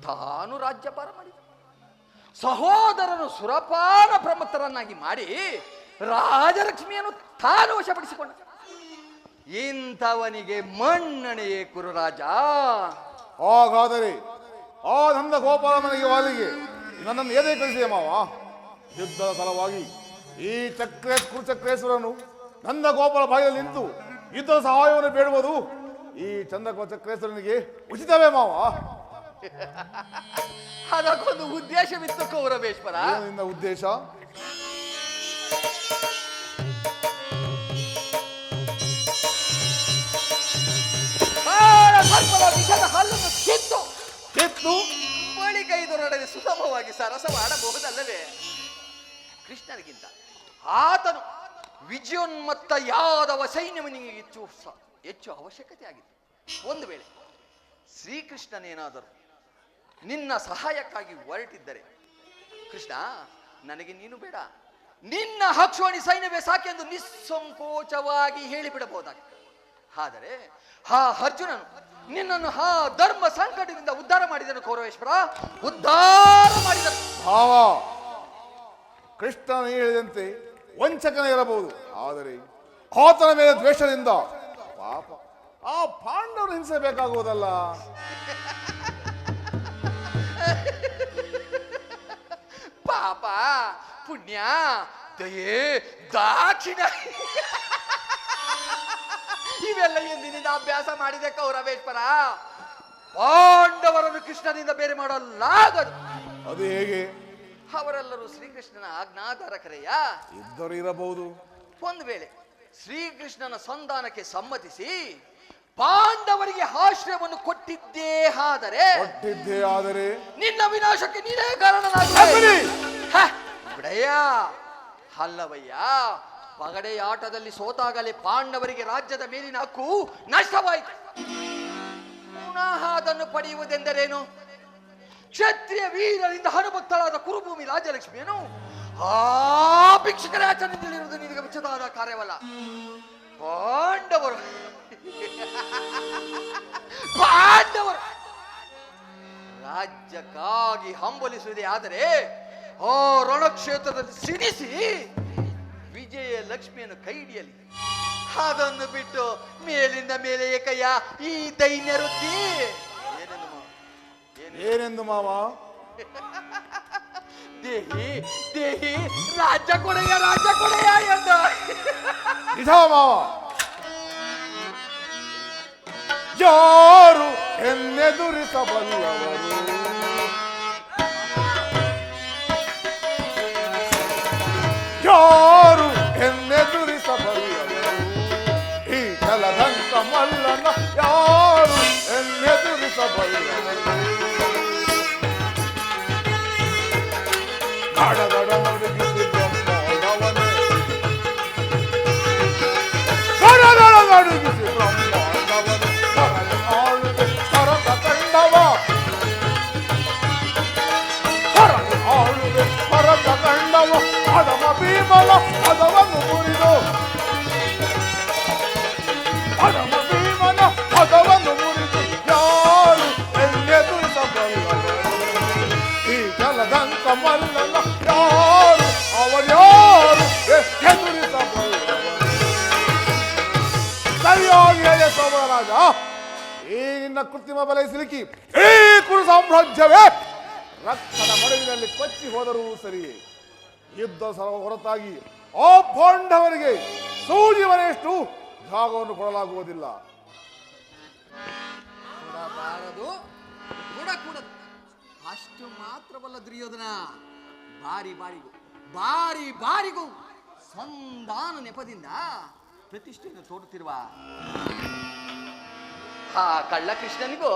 S1: ತಾನು ರಾಜ್ಯಭಾರ ಮಾಡಿದ. ಸಹೋದರನು ಸುರಪಾನ ಪ್ರಮುಖರನ್ನಾಗಿ ಮಾಡಿ ರಾಜಲಕ್ಷ್ಮಿಯನ್ನು ತಾನು ವಶಪಡಿಸಿಕೊಂಡ. ಇಂಥವನಿಗೆ ಮನ್ನಣೆಯೇ ಕುರುರಾಜ.
S3: ಹಾಗಾದರೆ ಆ ನಂದ ಗೋಪಾಲ ಮನೆಗೆ ವಾಲಿಗೆ ನನ್ನನ್ನು ಏನೇ ಕಳಿಸಿದೆ ಮಾವ. ಯುದ್ಧದ ಸಲುವಾಗಿ ಈ ಕುರುಚಕ್ರೇಶ್ವರನು ನಂದ ಗೋಪಾಲ ಬಾಯಿಯಲ್ಲಿ ನಿಂತು ಯುದ್ಧದ ಸಹಾಯವನ್ನು ಬೇಡುವುದು ಈ ಚಕ್ರೇಶ್ವರನಿಗೆ ಉಚಿತವೇ ಮಾವ?
S1: ಅದಕ್ಕೊಂದು ಉದ್ದೇಶವಿತ್ತು ಕೌರವೇಶ್ವರ.
S3: ನಿನ್ನ ಉದ್ದೇಶ?
S1: ವಿಷದ ಹಲ್ಲನ್ನು ಕಿತ್ತು ಬಳಿಕ ಇದರೊಡನೆ ಸುಗಮವಾಗಿ ಸರಸವಾಡಬಹುದಲ್ಲವೇ? ಕೃಷ್ಣನಿಗಿಂತ ಆತನು ವಿಜಯೋನ್ಮತ್ತ ಯಾದವ ಸೈನ್ಯವನಿಗೆ ಹೆಚ್ಚು ಅವಶ್ಯಕತೆ ಆಗಿದೆ. ಒಂದು ವೇಳೆ ಶ್ರೀಕೃಷ್ಣನೇನಾದರೂ ನಿನ್ನ ಸಹಾಯಕ್ಕಾಗಿ ಹೊರಟಿದ್ದರೆ, ಕೃಷ್ಣ ನನಗೆ ನೀನು ಬೇಡ, ನಿನ್ನ ಅಕ್ಷೋಣಿ ಸೈನ್ಯವೇ ಸಾಕೆಂದು ನಿಸ್ಸಂಕೋಚವಾಗಿ ಹೇಳಿಬಿಡಬಹುದಾಗಿ. ಆದರೆ ಆ ಅರ್ಜುನನು ನಿನ್ನನ್ನು ಆ ಧರ್ಮ ಸಂಕಟದಿಂದ ಉದ್ಧಾರ ಮಾಡಿದನು ಕೌರವೇಶ್ವರ, ಉದ್ಧಾರ ಮಾಡಿದನು.
S3: ಭಾವ, ಕೃಷ್ಣನು ಹೇಳಿದಂತೆ ವಂಚಕನೇ ಇರಬಹುದು, ಆದರೆ ಆತನ ಮೇಲೆ ದ್ವೇಷದಿಂದ ಪಾಪ ಆ ಪಾಂಡವರು ಹಿಂಸಬೇಕಾಗುವುದಲ್ಲ.
S1: ಪಾಪ, ಪುಣ್ಯ, ದಯೆ, ದಾಕ್ಷಿಣ ಇವೆಲ್ಲ ಎಂದಿನಿಂದ ಅಭ್ಯಾಸ ಮಾಡಿದೆ ಕೌರವೇಶ್ವರ. ಪಾಂಡವರನ್ನು ಕೃಷ್ಣನಿಂದ ಬೇರೆ ಮಾಡಲಾಗದು.
S3: ಅದು ಹೇಗೆ?
S1: ಅವರೆಲ್ಲರೂ ಶ್ರೀಕೃಷ್ಣನ ಆಜ್ಞಾಧಾರಕರೆಯ
S3: ಇದ್ದರು ಇರಬಹುದು.
S1: ಒಂದು ವೇಳೆ ಶ್ರೀಕೃಷ್ಣನ ಸಂಧಾನಕ್ಕೆ ಸಮ್ಮತಿಸಿ ಪಾಂಡವರಿಗೆ ಆಶ್ರಯವನ್ನು ಕೊಟ್ಟಿದ್ದೇ ಆದರೆ ನಿನ್ನ ವಿನಾಶಕ್ಕೆ ನೀನೇ ಕಾರಣನಾಗಿ ಬಿಡಯ್ಯ. ಅಲ್ಲವಯ್ಯ, ಪಗಡೆಯಾಟದಲ್ಲಿ ಸೋತಾಗಲೇ ಪಾಂಡವರಿಗೆ ರಾಜ್ಯದ ಮೇಲಿನ ಹಕ್ಕು ನಷ್ಟವಾಯಿತು. ಪುನಃ ಅದನ್ನು ಪಡೆಯುವುದೆಂದರೇನು? ಕ್ಷತ್ರಿಯ ವೀರರಿಂದ ಹನುಭಕ್ತಳಾದ ಕುರುಭೂಮಿ ರಾಜಲಕ್ಷ್ಮಿಯನ್ನು ಆ ಭಿಕ್ಷುಕರ ಆಚರಣೆಯಲ್ಲಿರುವುದು ನಿನಗೆ ಮೆಚ್ಚದಾದ ಕಾರ್ಯವಲ್ಲ. ಪಾಂಡವರು ರಾಜ್ಯಕ್ಕಾಗಿ ಹಂಬಲಿಸುವುದೇ ಆದರೆ ಆ ರಣಕ್ಷೇತ್ರದಲ್ಲಿ ಸಿಡಿಸಿ ವಿಜಯ ಲಕ್ಷ್ಮಿಯನ್ನು ಕೈ ಹಿಡಿಯಲಿ. ಅದನ್ನು ಬಿಟ್ಟು ಮೇಲಿಂದ ಮೇಲೆ ಏಕಯ್ಯ ಈ ದೈನ್ಯ ವೃತ್ತಿ
S3: ಏನೆಂದು ಮಾವ?
S1: ದೇಹಿ ರಾಜ್ಯ ಕೊಡೆಯ ಎಂದು
S3: ನಿಜ ಮಾವ. ಯಾರು ಎನ್ನೆದುರಿಸಬಲ್ಲವರು? ಯಾರು ಎನ್ನೆದುರಿಸಬಲ್ಲವರು? ಈ ಜಲದಂತ ಮಲ್ಲನ ಯಾರು ಎನ್ನೆದುರಿಸಬಲ್ಲವರು? ಗಡಗಡ ನಡುಗಿಸಿ ಬ್ರಹ್ಮಾಂಡವನೇ, ಗಡಗಡ ನಡುಗಿಸಿ ಬ್ರಹ್ಮಾಂಡವನೇ, ಕರಲಿ ಆಳುವೆ ಕರಕ ಕಂಡವ, ಕರಲಿ ಆಳುವೆ ಕರಕ ಕಂಡವ, ಅಡಮ ಭೀಮಲ ಪದವನ್ನು ಮುರಿದು, ಅಡಮ ಭೀಮನ ಪದವನ್ನು ಮುರಿದು ಯಾರು ಎನ್ನೆದುರಿಸಬಲ್ಲವರು? ಈ ಜಲದಂಕ ಮಲ್ಲನ ಯಾರು, ಅವರ್ಯಾರು ಎದುರಿಸಬಲ್ಲವರು? ಸರಿಯಾಗಿ ಹೇಳಿ ಸೋಮರಾಜ, ಈ ನಿನ್ನ ಕೃತ್ರಿಮ ಬಲೆ ಸಿಲುಕಿ ಈ ಕುರು ಸಾಮ್ರಾಜ್ಯವೇ ರಕ್ತದ ಮಡುವಿನಲ್ಲಿ ಕೊಚ್ಚಿ ಹೋದರೂ ಸರಿಯೇ, ಯುದ್ಧ ಹೊರತಾಗಿ ಆ ಪಾಂಡವರಿಗೆ ಸೂರ್ಯವನೆಷ್ಟು ಜಾಗವನ್ನು ಕೊಡಲಾಗುವುದಿಲ್ಲ.
S1: ಕೊಡಬಾರದು, ಕೊಡಕೂಡದು. ಮಾತ್ರವಲ್ಲ ದುರ್ಯೋಧನ, ಬಾರಿ ಬಾರಿಗೂ ಸಂಧಾನ ನೆಪದಿಂದ ಪ್ರತಿಷ್ಠೆಯನ್ನು ತೋರುತ್ತಿರುವ ಆ ಕಳ್ಳ ಕೃಷ್ಣನಿಗೂ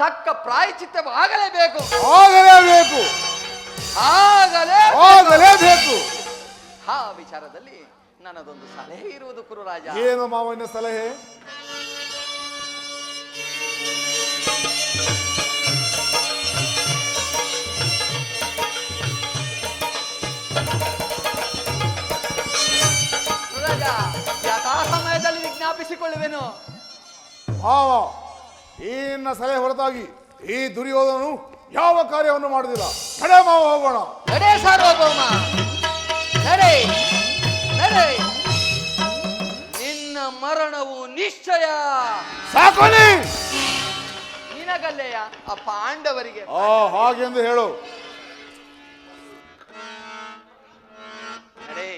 S1: ತಕ್ಕ ಪ್ರಾಯಚಿತ್ತವಾಗಲೇಬೇಕು. ಆ ವಿಚಾರದಲ್ಲಿ ನನ್ನದೊಂದು ಸಲಹೆ ಇರುವುದು ಕುರುರಾಜ.
S3: ಏನು ಮಾವನ ಸಲಹೆ?
S1: ಕುರುರಾಜ, ಯಥಾ ಸಮಯದಲ್ಲಿ ವಿಜ್ಞಾಪಿಸಿಕೊಳ್ಳುವೆನು.
S3: ಮಾವ, ಈ ನಿನ್ನ ಸಲಹೆ ಹೊರತಾಗಿ ಈ ದುರ್ಯೋಧನನು ಯಾವ ಕಾರ್ಯವನ್ನು ಮಾಡುವುದಿಲ್ಲ. ನಡೆ ಮಾವ, ಹೋಗೋಣ.
S1: ನಡೆ ಸಾರ್ವಭೌಮ, ನಡೆ. ನಿನ್ನ ಮರಣವು ನಿಶ್ಚಯ.
S3: ಸಾಕೋನಿ
S1: ನಿನಗಲ್ಲೆಯ ಆ ಪಾಂಡವರಿಗೆ.
S3: ಹಾಗೆಂದು ಹೇಳು.
S1: ನಡೆ.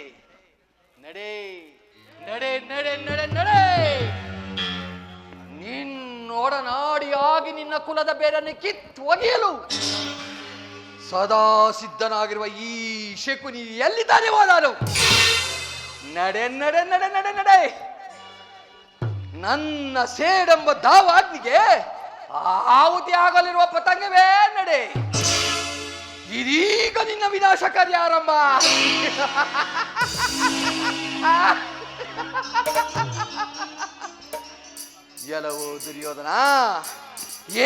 S1: ನಿನ್ನೊಡನಾಡಿಯಾಗಿ ನಿನ್ನ ಕುಲದ ಬೇರನ್ನು ಕಿತ್ತೊಗೆಯಲು ಸದಾ ಸಿದ್ಧನಾಗಿರುವ ಈ ಶಕುನಿ ಎಲ್ಲಿದ್ದಾನೆ ಹೋದಾನು? ನಡೆ. ನನ್ನ ಸೇಡೆಂಬ ದಾವಾಗ್ನಿಗೆ ಆಹುತಿ ಆಗಲಿರುವ ಪತಂಗವೇ ನಡೆ. ಇದೀಗ ನಿನ್ನ ವಿನಾಶ ಕಾರ್ಯ ಆರಂಭ. ಎಲ್ಲವೋ ದುರ್ಯೋಧನ,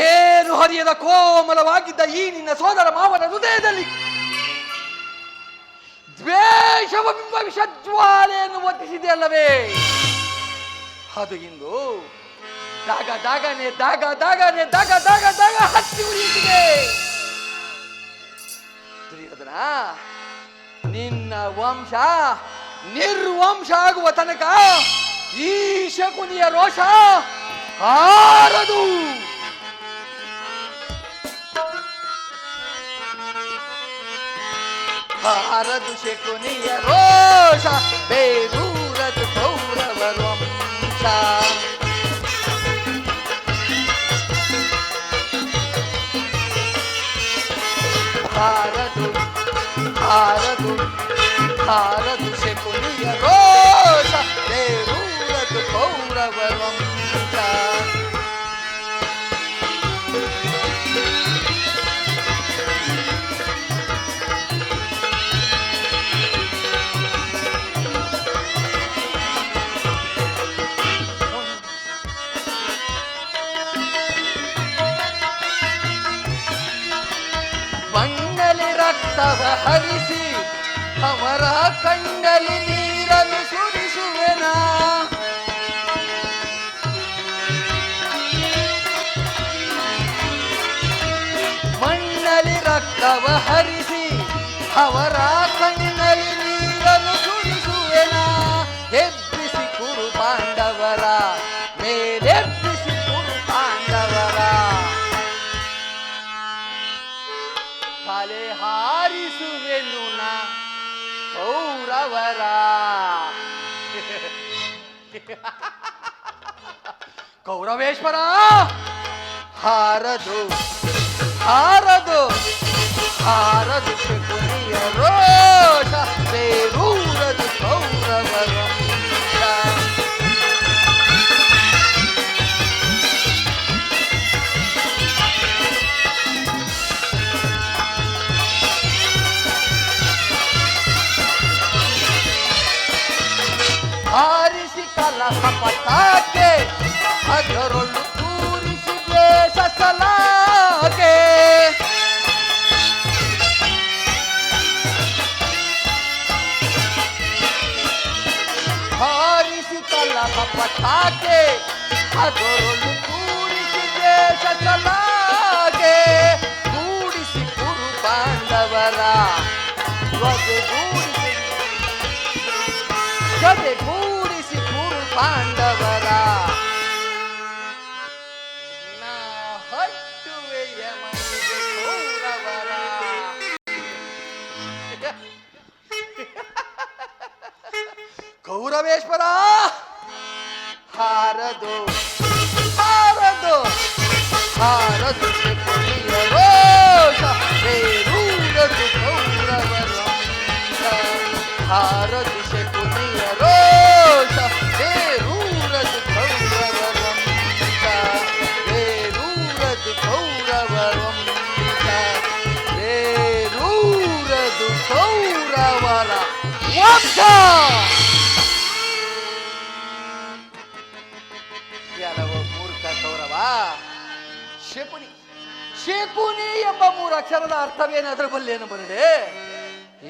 S1: ಏನು ಹರಿಯದ ಕೋಮಲವಾಗಿದ್ದ ಈ ನಿನ್ನ ಸೋದರ ಮಾವನ ಹೃದಯದಲ್ಲಿ ದ್ವೇಷವೆಂಬ ವಿಷಜ್ವಾಲೆಯನ್ನು ಒತ್ತಿಸಿದೆ ಅಲ್ಲವೇ? ಅದು ಇಂದು ದಾಗ ಹತ್ತಿ ಉರಿಯುತ್ತಿದೆ. ದುರ್ಯೋಧನ, ನಿನ್ನ ವಂಶ ನಿರ್ವಂಶ ಆಗುವ ತನಕ ಈ ಶಕುನಿಯ ರೋಷ ಹಾರದು. ಹಾರದು ಶಕುನಿಯ ರೋಷ, ಬೇರೂರದು ಕೌರವರ ವಂಶ. ಹಾರದು ಶಕುನಿಯ ರೋಷ, ಬೇರೂರದು ಕೌರವರ ವಂಶ. ರಕ್ತವ ಹರಿಸಿ ಅವರ ಕಣ್ಣಲ್ಲಿ ನೀರನ್ನು ಸುರಿಸುವೆನ. ಮಣ್ಣಲ್ಲಿ ರಕ್ತವ ಹರಿಸಿ ಅವರ ಕಣ್ಣಲ್ಲಿ ನೀರನ್ನು ಸುರಿಸುವೆನ. ಎಬ್ಬಿಸಿ ಕುರು ಪಾಂಡವರ ಮೇಲೆಬ್ಬಿಸಿ ಕುರು ಪಾಂಡವರ ತಲೆ ಹಾರಿಸುವೆನು ನಾ ಕೌರವರ. ಕೌರವೇಶ್ವರ, ಹಾರದು ಶಕುನಿಯ ರೋಷ, ಬೇರೂರದು ಕೌರವರ. ಹಾರಿಸಿ ಕಲಹ ಪತಾಕೆ, ಅದರೊಳು ತೂರಿಸಿ ದ್ವೇಷ ಸಲಾಕೆ. ಹಾರಿಸಿ ಕಲಹ ಪತಾಕೆ, ಅದರೊಳು ತೂರಿಸಿ ದ್ವೇಷ ಸಲಾಕೆ. ಕೂಡಿಸಿ ಕುರು ಪಾಂಡವರ ಜೊತೆಗೂಡಿಸಿ ಕುರು ಪಾಂಡವರ. ನಾ ಹಟ್ಟುವೆಯ ಮನೆಗೆ ಕೌರವರ. ಕೌರವೇಶ್ವರ, ಹಾರದು ಶಕುನಿಯ ರೋಷ, ಬೇರು ದಕ್ಷ ಕೆಲವು ಮೂರ್ಖ ಕೌರವ. ಶಕುನಿ ಶಕುನಿ ಎಂಬ 3 ಅಕ್ಷರದ ಅರ್ಥವೇನಾದ್ರೂ ಬಲ್ಲೇನು ಬರಡೆ?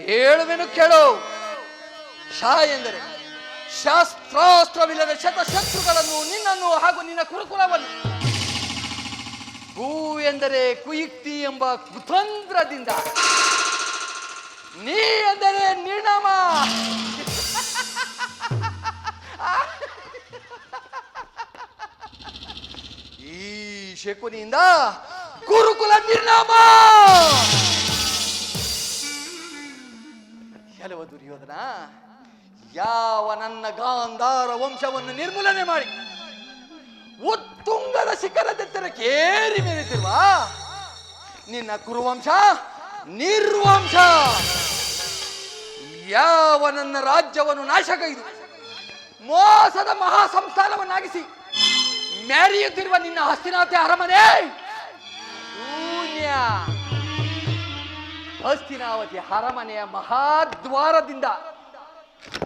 S1: ಹೇಳುವೆನು ಕೇಳು. ಶಾ ಎಂದರೆ ಶಾಸ್ತ್ರಾಸ್ತ್ರವಿಲ್ಲದ ಶತಶತ್ರುಗಳನ್ನು, ನಿನ್ನನ್ನು ಹಾಗೂ ನಿನ್ನ ಕುರುಕುಲವನ್ನು. ಕು ಎಂದರೆ ಕುಯುಕ್ತಿ ಎಂಬ ಕುತಂತ್ರದಿಂದ. ನೀ ಎಂದರೆ ನಿರ್ಣಮ. ಈ ಶಕುನಿಯಿಂದ ಗುರುಕುಲ ನಿರ್ನಾಮ. ಕೆಲವು ದುರ್ಯೋಧನ ಯಾವ ನನ್ನ ಗಾಂಧಾರ ವಂಶವನ್ನು ನಿರ್ಮೂಲನೆ ಮಾಡಿ ಉತ್ತುಂಗದ ಶಿಖರದೆತ್ತರಕ್ಕೆ ಏರಿ ಮೇಲೆತ್ತಿರುವ ನಿನ್ನ ಕುರುವಂಶ ನಿರ್ವಂಶ, ಯಾವ ನನ್ನ ರಾಜ್ಯವನ್ನು ನಾಶಗೈದು ಮೋಸದ ಮಹಾ ಸಂಸ್ಥಾನವನ್ನಾಗಿಸಿ ಮೆರೆಯುತ್ತಿರುವ ನಿನ್ನ ಹಸ್ತಿನಾವತಿ ಅರಮನೆ ಶೂನ್ಯ. ಹಸ್ತಿನಾವತಿ ಅರಮನೆಯ ಮಹಾದ್ವಾರದಿಂದ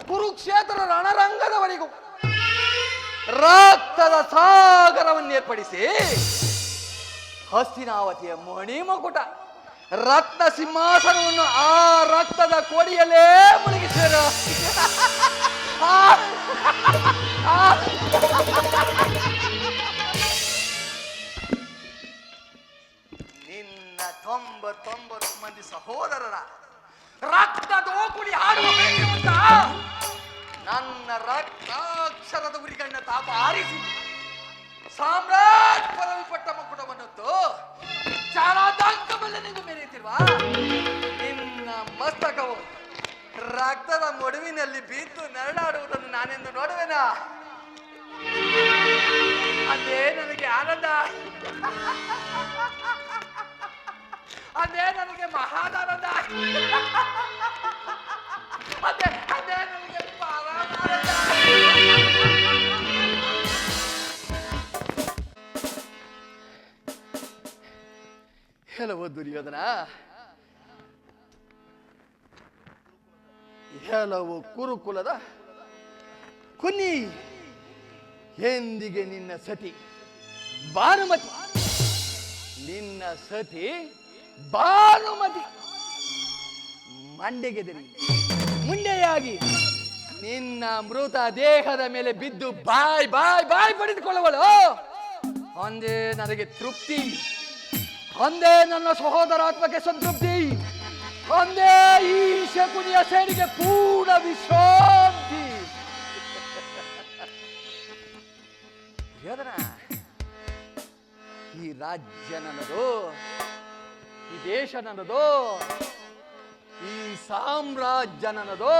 S1: ಕುರುಕ್ಷೇತ್ರ ರಣರಂಗದವರೆಗೂ ರಕ್ತದ ಸಾಗರವನ್ನು ಏರ್ಪಡಿಸಿ ಹಸ್ತಿನಾವತಿಯ ಮಣಿಮಕುಟ ರತ್ನ ಸಿಂಹಾಸನವನ್ನು ಆ ರಕ್ತದ ಕೋಡಿಯಲ್ಲೇ ಮುಳುಗಿಸಿದರು. ನಿನ್ನ 99 ಮಂದಿ ಸಹೋದರರ ರಕ್ತ ದೋಕುಳಿ ಹಾಡುವ ಬೇಕೆಂಬ ನನ್ನ ರಕ್ತಾಕ್ಷರದ ಗುರಿಗಳನ್ನ ತಾಪ ಆರಿಸಿ ಸಾಮ್ರಾಟ್ ಪದವಿ ಪಟ್ಟ ಮಕುಟವನ್ನೊತ್ತು ಚಾರಾದಾಂಕಬಲ್ಲನೆಂದು ಮೆರೆಯುತ್ತಿರುವ ನಿನ್ನ ಮಸ್ತಕವು ರಕ್ತದ ಮೊಡವಿನಲ್ಲಿ ಬಿದ್ದು ನರಳಾಡುವುದನ್ನು ನಾನೆಂದು ನೋಡುವೆನಾ? ಅದೇ ನನಗೆ ಆನಂದ, ಅದೇ ನನಗೆ ಮಹಾದಾನಂದ, ಅದೇ ಅದೇ ನನಗೆ ಪರಮಾನಂದ. ಕೆಲವು ದುರ್ಯೋಧನ, ಕೆಲವು ಕುರುಕುಲದ ಕುನ್ನಿ, ಎಂದಿಗೆ ನಿನ್ನ ಸತಿ ಭಾನುಮತಿ, ನಿನ್ನ ಸತಿ ಭಾನುಮತಿ ಮಂಡೆಗೆದರಿ ಮುಂಡೆಯಾಗಿ ನಿನ್ನ ಮೃತ ದೇಹದ ಮೇಲೆ ಬಿದ್ದು ಬಾಯ್ ಬಾಯ್ ಬಾಯ್ ಪಡೆದುಕೊಳ್ಳುವಳು. ಒಂದೇ ನನಗೆ ತೃಪ್ತಿ, ಒಂದೇ ನನ್ನ ಸಹೋದರಾತ್ಮಕ್ಕೆ ಸಂತೃಪ್ತಿ, ಒಂದೇ ಈ ಶಕುನಿಯ ಸೇಡಿಗೆ ಪೂರ್ಣ ವಿಶ್ರಾಂತಿ. ಈ ರಾಜ್ಯ ನನ್ನದು, ಈ ದೇಶ ನನ್ನದು, ಈ ಸಾಮ್ರಾಜ್ಯ ನನ್ನದು,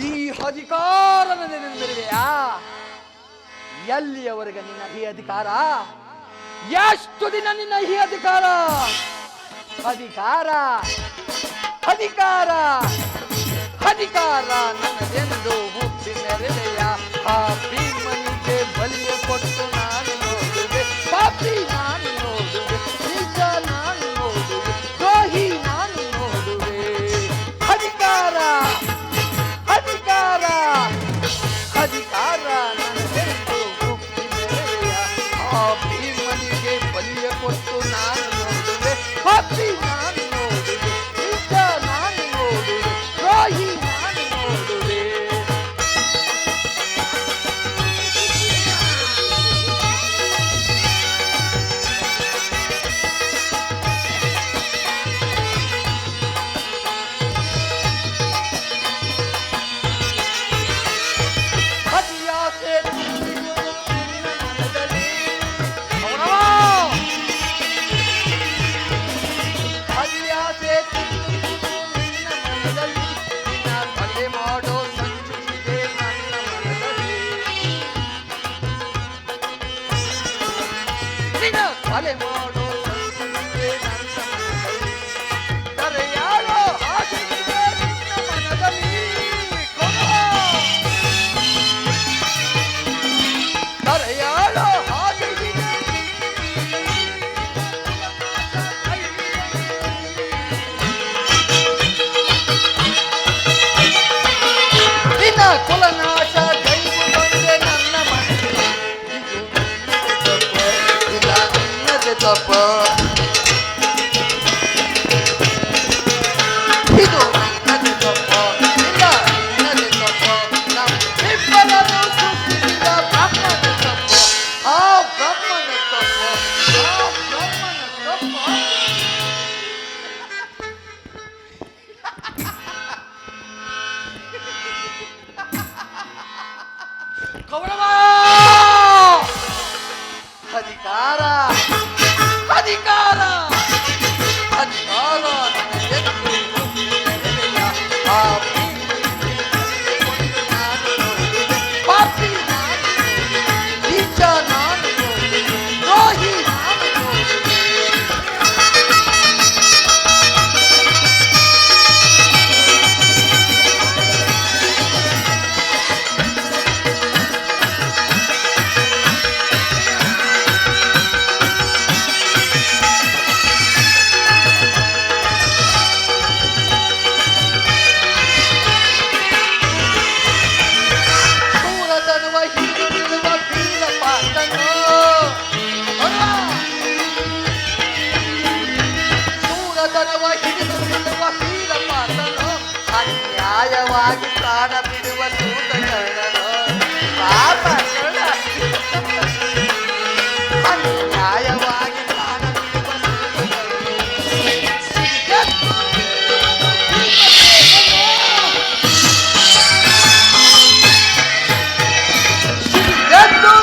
S1: ಈ ಅಧಿಕಾರ ನನ್ನೆಂದಿರುವೆಯಾ? ಎಲ್ಲಿಯವರೆಗೆ ನಿನ್ನ ಈ ಅಧಿಕಾರ? ಎಷ್ಟು ದಿನ ನಿನ್ನ ಈ ಅಧಿಕಾರ? ಅಧಿಕಾರ ಅಧಿಕಾರ ಅಧಿಕಾರ ನನ್ನದೆಂದು ಹುಟ್ಟಿ ಮೆರೆದೆಯ ಆ ಭೀಮನಿಗೆ ಬಲಿಯ ಕೊಟ್ಟು ನಾನು ನೋಡುವೆ, ಪಾಪಿ ನಾನು ನೋಡುವೆ, ನಿಜ ನಾನು ನೋಡುವೆ, ದ್ರೋಹಿ ನಾನು ನೋಡುವೆ. ಅಧಿಕಾರ ಅಧಿಕಾರ ಅಧಿಕಾರ ನನ್ನದೆಂದು ಹುಟ್ಟಿ ಮೆರೆದೆಯ ಆ ಭೀಮನಿಗೆ ಬಲಿಯ ಕೊಟ್ಟು ನಾನು ನೋಡುವೆ, ಪಾಪಿ ನಾನು ನೋಡುವೆ, ನಿಜ ನಾನು ನೋಡುವೆ, ದ್ರೋಹಿ ನಾನು ನೋಡುವೆ. ಅತಿಯಾಸೆ ತುಂಬಿರುವುದು ನಿನ್ನ ಮನದಲ್ಲಿ. ಅತಿಯಾಸೆ ತುಂಬಿರುವುದು ನಿನ್ನ ಮನದಲ್ಲಿ, ನಿನ್ನ ಕೊಲೆ ಮಾಡೋ ಸಂಚಿದೆ ನನ್ನ ಮನದಲ್ಲಿ. ನಿನ್ನ ಕೊಲೆ ಮಾಡೋ ಸಂಚಿದೆ ನನ್ನ ಮನದಲ್ಲಿ, ತರೆಯಾಳೋ ಆಸೆಯಿದೆ ನಿನ್ನ ಮನದಲ್ಲಿ. ತರೆಯಾಳೋ ಆಸೆಯಿದೆ ತಪ್ಪ, ಇದು ನನ್ನದೇ ತಪ್ಪ, ಇಲ್ಲ ನಿನ್ನದೇ ತಪ್ಪ, ನಮ್ಮಿಬ್ಬರನ್ನು ಸೃಷ್ಟಿಸಿದ ಬ್ರಹ್ಮನ ತಪ್ಪ, ಆ ಬ್ರಹ್ಮನ ತಪ್ಪ, ಆ ಬ್ರಹ್ಮನ ತಪ್ಪ. ಕೌರವ ಅಧಿಕಾರ ಅಧಿಕಾರ ಅಧಿಕಾರ ನನ್ನ ಎತ್ತು ನೆಲೆಯ ಆ ನಾನು ನೋಡಿದೆ, ಪಾಪಿ ನಾನು ನೋಡಿದೆ, ನೀಚ ನಾನು ನೋಡಿದೆ, ದ್ರೋಹಿ ನಾನು ನೋಡಿದೆ. ಸೂರತನುವ ಹಿಡಿದಿರುವ ವೀರಪಾತನು, ಸೂರತನುವ ಹಿಡಿದಿರುವ ವೀರಪಾತನು, ಅನ್ಯಾಯವಾಗಿ ಪ್ರಾಣ ಬಿಡುವ ಸೂತಕರ್ಣನು, ಪಾಪ ಕರ್ಣ. ಅನ್ಯಾಯವಾಗಿ ಪ್ರಾಣ ಬಿಡುವ ಸೂತಕರ್ಣನು, ಸಿಡಿದೆದ್ದು ಸಿಡಿದೆದ್ದು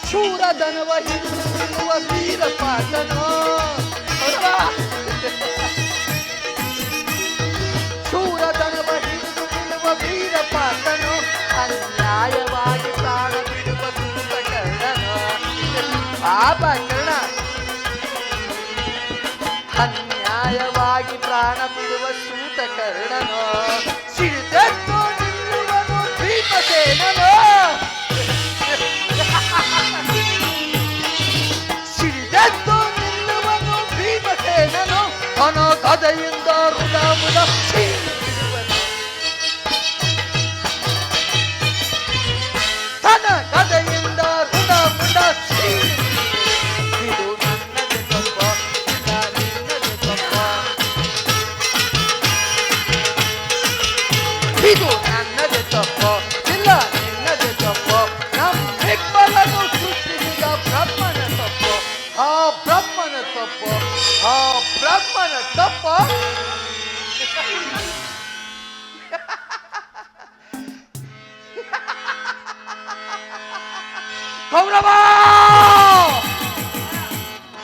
S1: ಶೂರಧನವ ಹಿಡಿದಿರುವ ವೀರಪಾತನು, ಶೂರಧನವ ಹಿಡಿದಿರುವ ವೀರಪಾತನು, ಅನ್ಯಾಯವಾಗಿ ಪ್ರಾಣ ಬಿಡುವ ಸೂತಕರ್ಣನು, ಪಾಪ ಕರ್ಣ. ಅನ್ಯಾಯವಾಗಿ ಪ್ರಾಣ ಬಿಡುವ ಸೂತಕರ್ಣನು, ಸಿಡಿದೆದ್ದು ನಿಲ್ಲುವನು ಭೀಮಸೇನನು, ಸಿಡಿದೆದ್ದು ನಿಲ್ಲುವನು ಭೀಮಸೇನನು, ಅವನ ಗದೆಯಿಂದ ಋಣಮುದ ಸೀಳಿಬಿಡುವನು, ತನ್ನ ಗದೆಯಿಂದ ಋಣಮುದ ಸೀಳಿಬಿಡುವನು. ಇದು ನನ್ನದೇ ತಪ್ಪ, ಇಲ್ಲ ನಿನ್ನದೇ ತಪ್ಪ, ಇದು ನನ್ನದೇ ತಪ್ಪ, ಇಲ್ಲ ನಿನ್ನದೇ ತಪ್ಪ, ನಮ್ಮಿಬ್ಬರನ್ನು ಸೃಷ್ಟಿಸಿದ ಬ್ರಹ್ಮನ ತಪ್ಪ, ಆ ಬ್ರಹ್ಮನ ತಪ್ಪ, ಆ ಬ್ರಹ್ಮನ ತಪ್ಪ. ಕೌರವ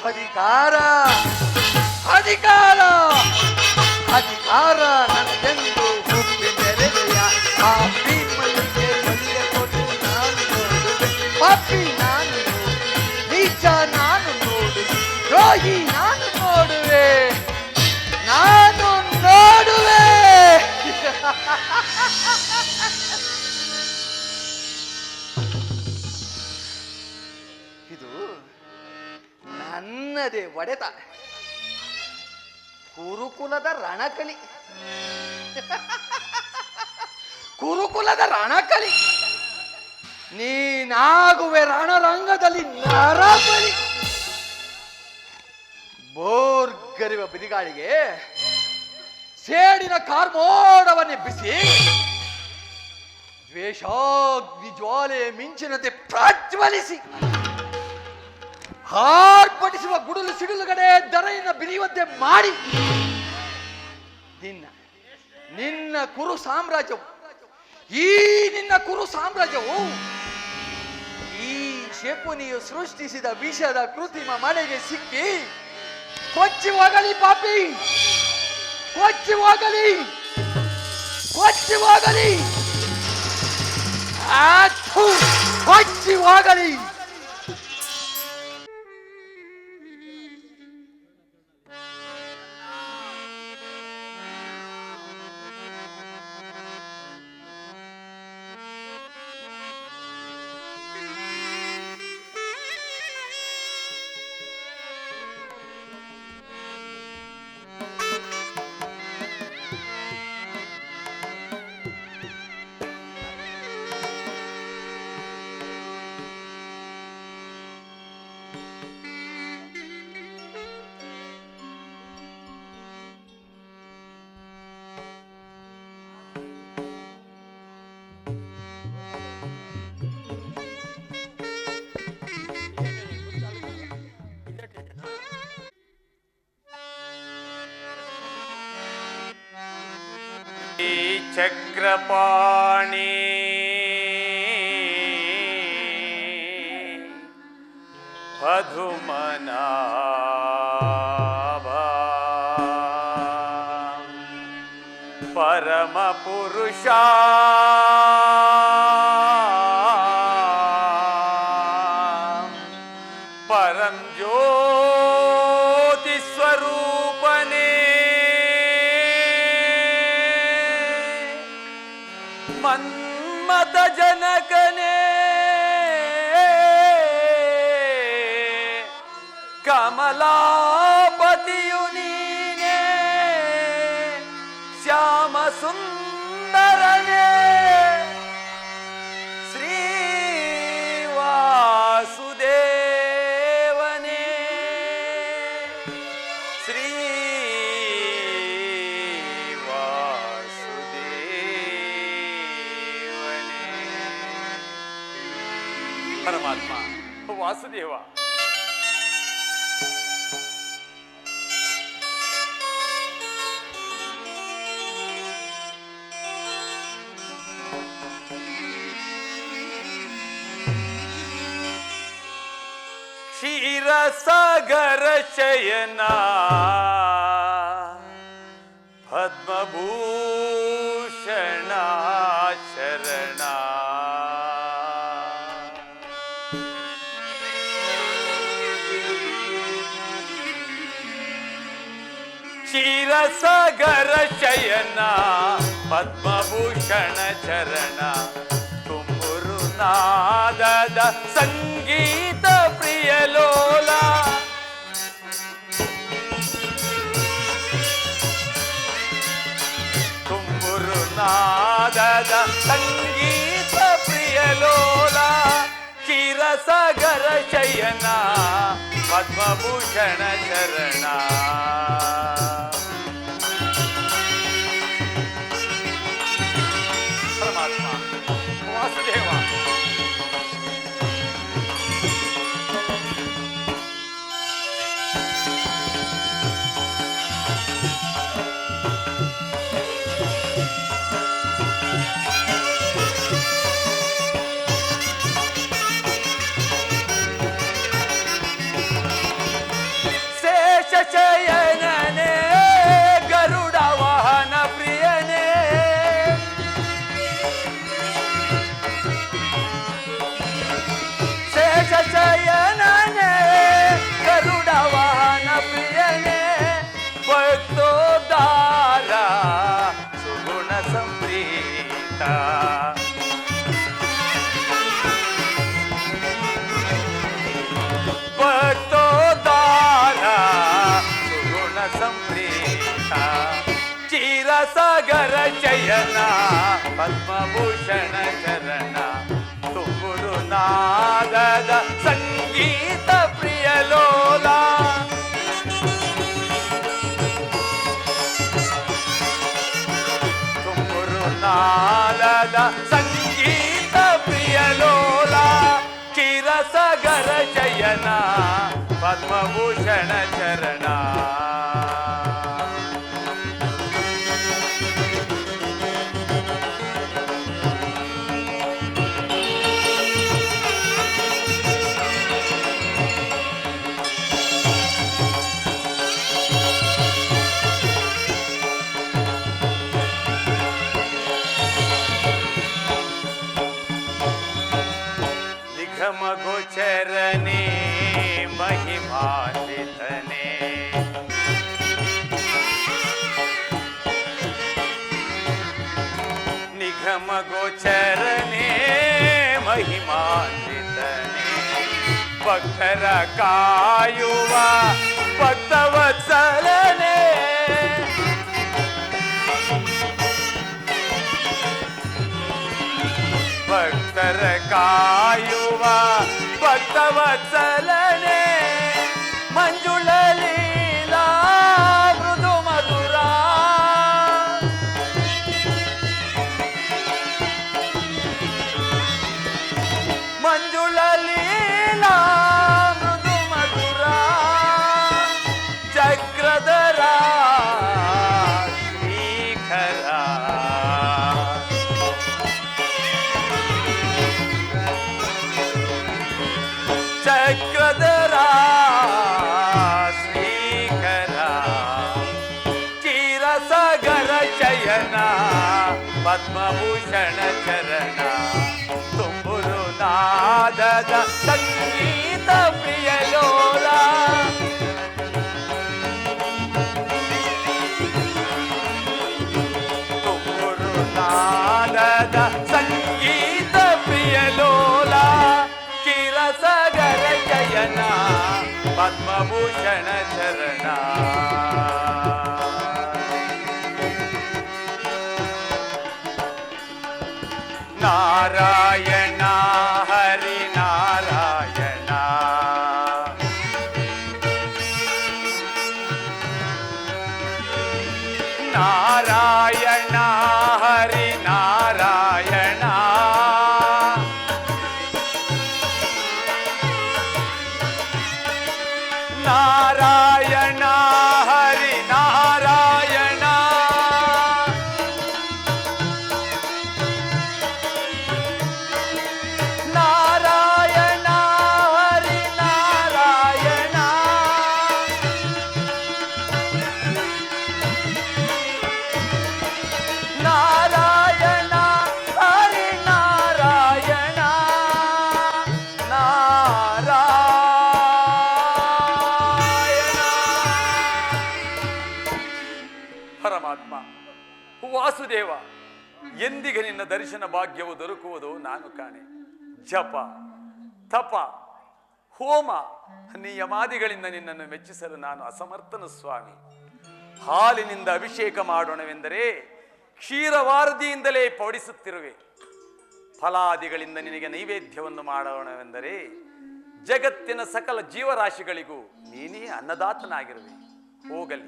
S1: ಅಧಿಕಾರ ಅಧಿಕಾರ ಅಧಿಕಾರ ನನ್ನೆಂದು ಹುಟ್ಟಿ ನೆರೆದೆಯ ಆ ಭೀಮನಿಗೆ ಬಲಿಯ ಕೊಟ್ಟು ನಾನು ನೋಡುವೆ, ಪಾಪಿ ನಾನು ನೋಡುವೆ, ನೀಚ ನಾನು ನೋಡುವೆ, ದ್ರೋಹಿ ನಾನು ನೋಡುವೆ, ನಾನು ನೋಡುವೆ. ಇದು ನನ್ನದೇ ಒಡೆತ, ಕುರುಕುಲದ ರಣಕಲಿ, ಕುರುಕುಲದ ರಣಕಲಿ. ನೀನಾಗುವೆ ರಣರಂಗದಲ್ಲಿ ನರಬಲಿ. ಬೋರ್ಗರಿವ ಬಿದಿಗಾಳಿಗೆ ಸೇಡಿನ ಕಾರ್ಮೋಡವನ್ನೆಬ್ಬಿಸಿ ದ್ವೇಷಾಗ್ನಿ ಜ್ವಾಲೆ ಮಿಂಚಿನಂತೆ ಪ್ರಜ್ವಲಿಸಿ ಆರ್ಭಟಿಸುವ ಗುಡುಲು ಸಿಡಿಲುಗಡೆ ದರೆಯಿಂದ ಬಿರಿಯುವಂತೆ ಮಾಡಿ ನಿನ್ನ ಕುರು ಸಾಮ್ರಾಜ್ಯವು, ಈ ನಿನ್ನ ಕುರು ಸಾಮ್ರಾಜ್ಯವು ಈ ಶಕುನಿಯು ಸೃಷ್ಟಿಸಿದ ವಿಷದ ಕೃತ್ರಿಮ ಮನೆಗೆ ಸಿಕ್ಕಿ ಕೊಚ್ಚಿ ಹೋಗಲಿ ಪಾಪಿ, ಕೊಚ್ಚಿ ಹೋಗಲಿ, ಕೊಚ್ಚಿ ಹೋಗಲಿ, ಕೊಚ್ಚಿ ಹೋಗಲಿ.
S5: ಚಕ್ರಪಾಣಿ ಪದುಮನಾಭ ಪರಮ ಪುರುಷ ಪರಂ ಜ್ಯೋತಿ ಸ್ವರೂಪನೇ ಮನ್ಮತ ಜನಕನೇ ಕಮಲಾಪತಿಯು ನೀನೇ ಶ್ಯಾಮ ಸುಂದರನೇ ಶ್ರೀ ವಾಸುದೇವನೇ ಶ್ರೀ ವಾಸುದೇವನೇ ಪರಮಾತ್ಮ ವಾಸುದೇವ ಕ್ಷೀರಸಾಗರ ಶಯನ ಪದ್ಮಭೂಷಣ ಶರಣ ಕ್ಷೀರಸಾಗರ ಶಯನ ಪದ್ಮಭೂಷಣ ಚರಣ ತುಂಬುರು ನಾದದ ಸಂಗೀತ ಪ್ರಿಯಲೋಲ ತುಂಬುರು ನಾದದ ಸಂಗೀತ ಪ್ರಿಯಲೋಲ ಕ್ಷೀರಸಾಗರ ಶಯನ ಪದ್ಮಭೂಷಣ ಚರಣ ಪರಮಾತ್ಮ ವಾಸುದೇವ ಶಯನನೇ ಗರುಡ ವಾಹನ ಪ್ರಿಯನೇ ಶೇಷ ಶಯನನೇ ಗರುಡ ವಾಹನ ಪ್ರಿಯನೇ ಭಕ್ತೋದ್ಧಾರ ಸುಗುಣ ಸಂಪ್ರೀತ ಸಂಪ್ರೀತ ಕ್ಷೀರಸಾಗರ ಶಯನ ಪದ್ಮಭೂಷಣ ಚರಣ ತುಂಬುರು ನಾದದ ಸಂಗೀತ ಪ್ರಿಯಲೋಲ ತುಂಬುರು ನಾದದ ಸಂಗೀತ ಪ್ರಿಯಲೋಲ ಕ್ಷೀರಸಾಗರ ಶಯನ ಪದ್ಮಭೂಷಣ ಚರಣ ನಿಗಮ ಗೋಚರನೇ महिमान्वितने निगम गोचरने महिमान्वितने भक्ತರ ಕಾಯುವ ಭಕ್ತವತ್ಸಲನೆ ಭಕ್ತರ ಕಾಯುವ ಭಕ್ತವತ್ಸಲನೆ ಮಂಜುಳ ಲೀಲಾ ಮೃದು ಮಧುರ ಮಂಜುಳ ಲೀಲಾ ಮೃದು ಮಧುರ ಚಕ್ರಧರ ಶ್ರೀಕರ ಚಕ್ರಧರ ಶ್ರೀಕರ ಕ್ಷೀರಸಾಗರ ಶಯನ ಪದ್ಮಭೂಷಣ ಚರಣ ತುಂಬುರು ನಾದದ ಸಂಗೀತ ಪ್ರಿಯಲೋಲ ತುಂಬುರು ನಾದದ ಸಂಗೀತ ಪ್ರಿಯಲೋಲ ಕ್ಷೀರಸಾಗರ ಶಯನ ಪದ್ಮಭೂಷಣ ಚರಣ ನಾರಾಯಣ ಹರಿ ನಾರಾಯಣ ನಾರಾಯಣ ಹರಿ ನಾರಾಯಣ ನಾರಾಯಣ ಹರಿ ನಾರಾಯಣ ನಾರಾಯಣ ಹರಿ ನಾರಾಯಣ ನಾರಾಯಣ ಹರಿ ನಾರಾಯಣ ನಾರಾಯಣ ಪರಮಾತ್ಮ ವಾಸುದೇವ ಎಂದಿಗೆ ನಿನ್ನ ದರ್ಶನ ಭಾಗ್ಯವು ದೊರಕುವುದು ನಾನು ಕಾಣೆ. ಜಪ ತಪ ಹೋಮ ನಿಯಮಾದಿಗಳಿಂದ ನಿನ್ನನ್ನು ಮೆಚ್ಚಿಸಲು ನಾನು ಅಸಮರ್ಥನು ಸ್ವಾಮಿ. ಹಾಲಿನಿಂದ ಅಭಿಷೇಕ ಮಾಡೋಣವೆಂದರೆ ಕ್ಷೀರವಾರದಿಯಿಂದಲೇ ಪೌಡಿಸುತ್ತಿರುವೆ. ಫಲಾದಿಗಳಿಂದ ನಿನಗೆ ನೈವೇದ್ಯವನ್ನು ಮಾಡೋಣವೆಂದರೆ ಜಗತ್ತಿನ ಸಕಲ ಜೀವರಾಶಿಗಳಿಗೂ ನೀನೇ ಅನ್ನದಾತನಾಗಿರುವೆ. ಹೋಗಲಿ,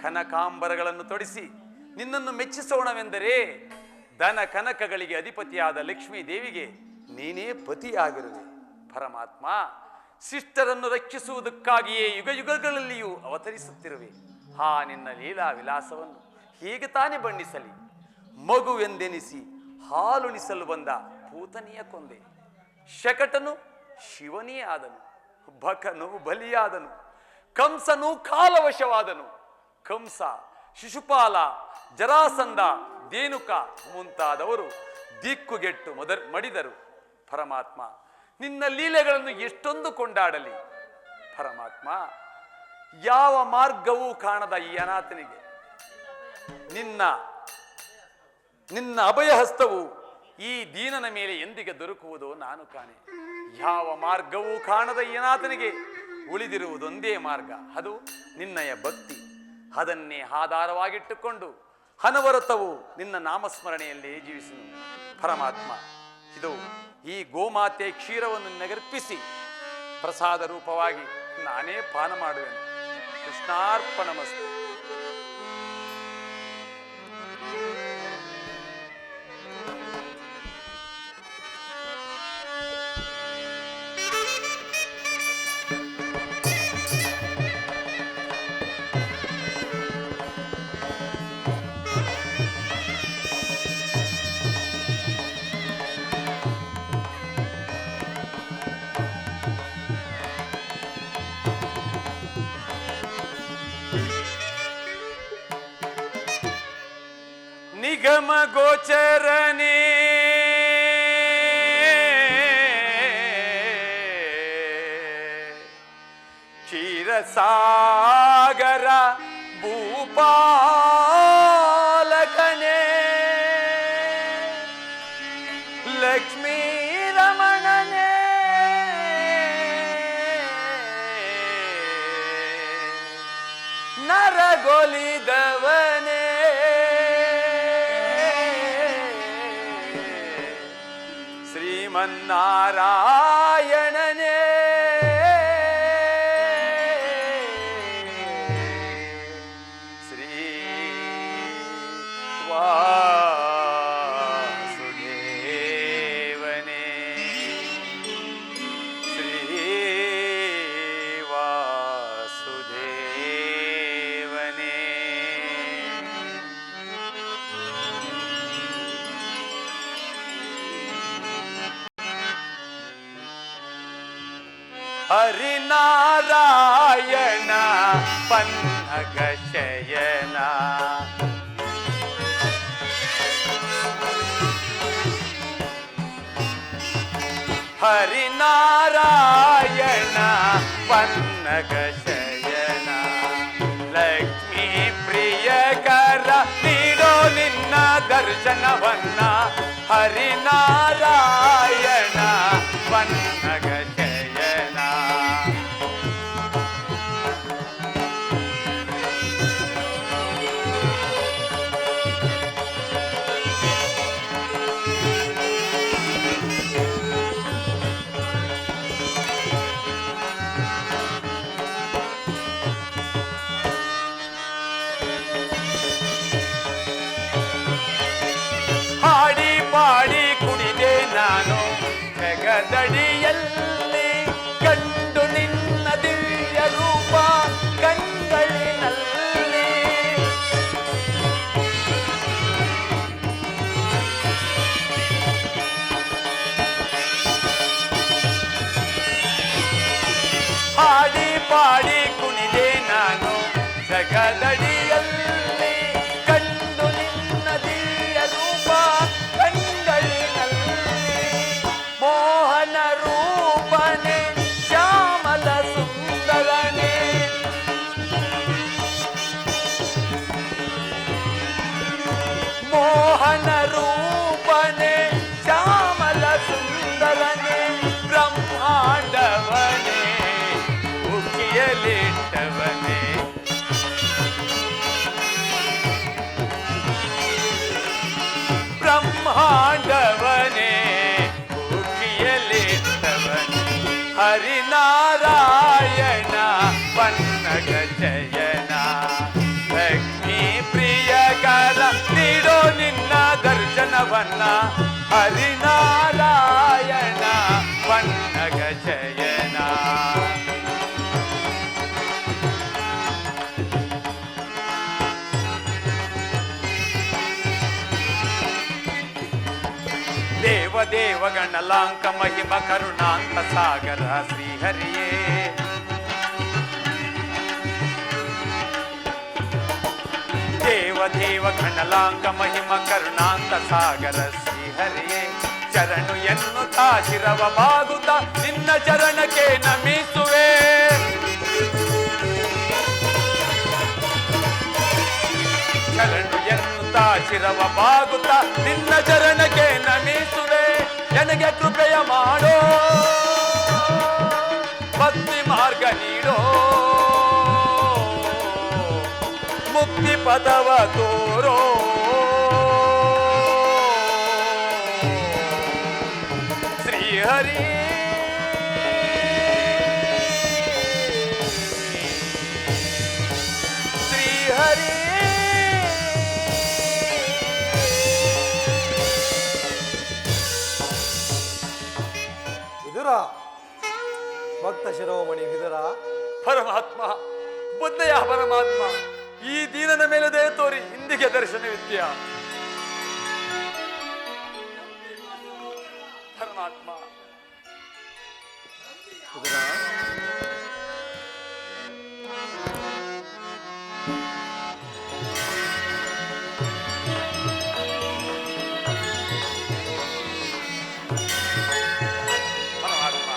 S5: ಕನಕಾಂಬರಗಳನ್ನು ತೊಡಿಸಿ ನಿನ್ನನ್ನು ಮೆಚ್ಚಿಸೋಣವೆಂದರೆ ಧನ ಕನಕಗಳಿಗೆ ಅಧಿಪತಿಯಾದ ಲಕ್ಷ್ಮೀ ದೇವಿಗೆ ನೀನೇ ಪತಿಯಾಗಿರುವೆ. ಪರಮಾತ್ಮ, ಶಿಷ್ಟರನ್ನು ರಕ್ಷಿಸುವುದಕ್ಕಾಗಿಯೇ ಯುಗ ಯುಗಗಳಲ್ಲಿಯೂ ಅವತರಿಸುತ್ತಿರುವೆ. ಆ ನಿನ್ನ ಲೀಲಾ ವಿಲಾಸವನ್ನು ಹೇಗೆ ತಾನೇ ಬಣ್ಣಿಸಲಿ? ಮಗುವೆಂದೆನಿಸಿ ಹಾಲುಣಿಸಲು ಬಂದ ಪೂತನಿಯ ಕೊಂದೆ. ಶಕಟನು ಶಿವನೇ ಆದನು, ಬಕನು ಬಲಿಯಾದನು, ಕಂಸನು ಕಾಲವಶವಾದನು. ಕಂಸ, ಶಿಶುಪಾಲ, ಜರಾಸಂಧ, ಧೇನುಕ ಮುಂತಾದವರು ದಿಕ್ಕುಗೆಟ್ಟು ಮಡಿದರು. ಪರಮಾತ್ಮ, ನಿನ್ನ ಲೀಲೆಗಳನ್ನು ಎಷ್ಟೊಂದು ಕೊಂಡಾಡಲಿ. ಪರಮಾತ್ಮ, ಯಾವ ಮಾರ್ಗವೂ ಕಾಣದ ಈ ಅನಾಥನಿಗೆ ನಿನ್ನ ಅಭಯಹಸ್ತವು ಈ ದೀನನ ಮೇಲೆ ಎಂದಿಗೆ ದೊರಕುವುದೋ ನಾನು ಕಾಣೆ. ಯಾವ ಮಾರ್ಗವೂ ಕಾಣದ ಈ ಅನಾಥನಿಗೆ ಉಳಿದಿರುವುದೊಂದೇ ಮಾರ್ಗ, ಅದು ನಿನ್ನಯ ಭಕ್ತಿ. ಅದನ್ನೇ ಆಧಾರವಾಗಿಟ್ಟುಕೊಂಡು ಅನವರತವು ನಿನ್ನ ನಾಮಸ್ಮರಣೆಯಲ್ಲೇ ಜೀವಿಸುನು. ಪರಮಾತ್ಮ, ಇದು ಈ ಗೋಮಾತೆ ಕ್ಷೀರವನ್ನು ನಿನಗರ್ಪಿಸಿ ಪ್ರಸಾದ ರೂಪವಾಗಿ ನಾನೇ ಪಾನ ಮಾಡುವೆನು. ಕೃಷ್ಣಾರ್ಪಣಮಸ್ತು. ನಿಗಮ ಗೋಚರನೇ ಕ್ಷೀರಸಾಗರ ಭೂಪಾಲಕನೇ ಲಕ್ಷ್ಮೀ ರಮಣನೇ ನರಗೊಲಿದವನೇ ಶ್ರೀಮನ್ನಾರಾಯಣನೇ ಶ್ರೀ ವಾಸುದೇವನೇ ಶ್ರೀ ವಾಸುದೇವನೇ ಹರಿನಾರಾಯಣ ಪನ್ನಗ ಶಯನ ಹರಿನಾರಾಯಣ ಪನ್ನಗ ಶಯನ ಲಕ್ಷ್ಮೀ ಪ್ರಿಯಕರ ನೀಡೋ ನಿನ್ನ ದರ್ಶನವನ್ನ ಹರಿನಾರಾಯಣ ಪನ್ನಗ ಶಯನ ಹಾಡಿ ಪಾಡಿ ಕುಡಿದೆ ನಾನು ಜಗದಡಿಯಲ್ಲಿ ಕಂಡು ನಿನ್ನ ದಿವ್ಯ ರೂಪ ಕಂಗಳಿನಲ್ಲಿ ಹಾಡಿ ಪಾಡಿ ಕುಣಿದೆ ನಾನು ಜಗದಡಿಯಲ್ಲಿ ಕಂಡು ನಿನ್ನ ದಿವ್ಯ ರೂಪ ಕಂಗಳಿನಲ್ಲಿ ಮೋಹನ ರೂಪನೆ ಶ್ಯಾಮಲ ಸುಂದರನೆ ಮೋಹನ ರೂಪನೆ ಶ್ಯಾಮಲ ಸುಂದರನೆ ಬ್ರಹ್ಮಾಂಡವನೇ ಉಕ್ಕಿಯಲಿಟ್ಟವನೇ ಬ್ರಹ್ಮಾಂಡವನೇ ಉಕ್ಕಿಯಲಿಟ್ಟವನೇ ಹರಿನಾರಾಯಣ ಪನ್ನಗ ಜಯನ ಲಕ್ಷ್ಮೀ ಪ್ರಿಯಕರ ನೀಡೋ ನಿನ್ನ ದರ್ಶನವನ್ನ ಹರಿನಾರಾಯಣ ಪನ್ನಗ ಜಯನ ದೇವ ದೇವಗಣಲಾಂಕ ಮಹಿಮ ಕರುಣಾಂತ ಸಾಗರ ಶ್ರೀಹರಿಯೇ ದೇವ ದೇವ ಗಣಲಾಂಕ ಮಹಿಮ ಕರುಣಾಂತ ಸಾಗರ ಶ್ರೀಹರಿಯೇ ಚರಣು ಎನ್ನುತ್ತಾ ಶಿರವ ಬಾಗುತ್ತಾ ನಿನ್ನ ಚರಣಕ್ಕೆ ನಮಿಸುವೆ ಶರಣು ಎನ್ನುತ್ತಾ ಶಿರವ ಬಾಗುತ್ತಾ ನಿನ್ನ ಚರಣಕ್ಕೆ ನಮಿಸುವೆ ನನಗೆ ಕೃಪೆಯ ಮಾಡೋ ಭಕ್ತಿ ಮಾರ್ಗ ನೀಡೋ ಮುಕ್ತಿ ಪದವ ತೋರೋ ಶ್ರೀಹರಿ ಶ್ರೀಹರಿ
S4: ವಿದುರ ಭಕ್ತ ಶಿರೋಮಣಿ ವಿದುರ
S5: ಪರಮಾತ್ಮ ಬುದ್ಧಯ ಪರಮಾತ್ಮ ಈ ದೀನನ ಮೇಲೆ ದಯ ತೋರಿ ಇಂದಿಗೆ ದರ್ಶನವಿದ್ಯಾ ಪರಮಾತ್ಮ
S4: ವಿದುರ
S5: ಪರಮಾತ್ಮ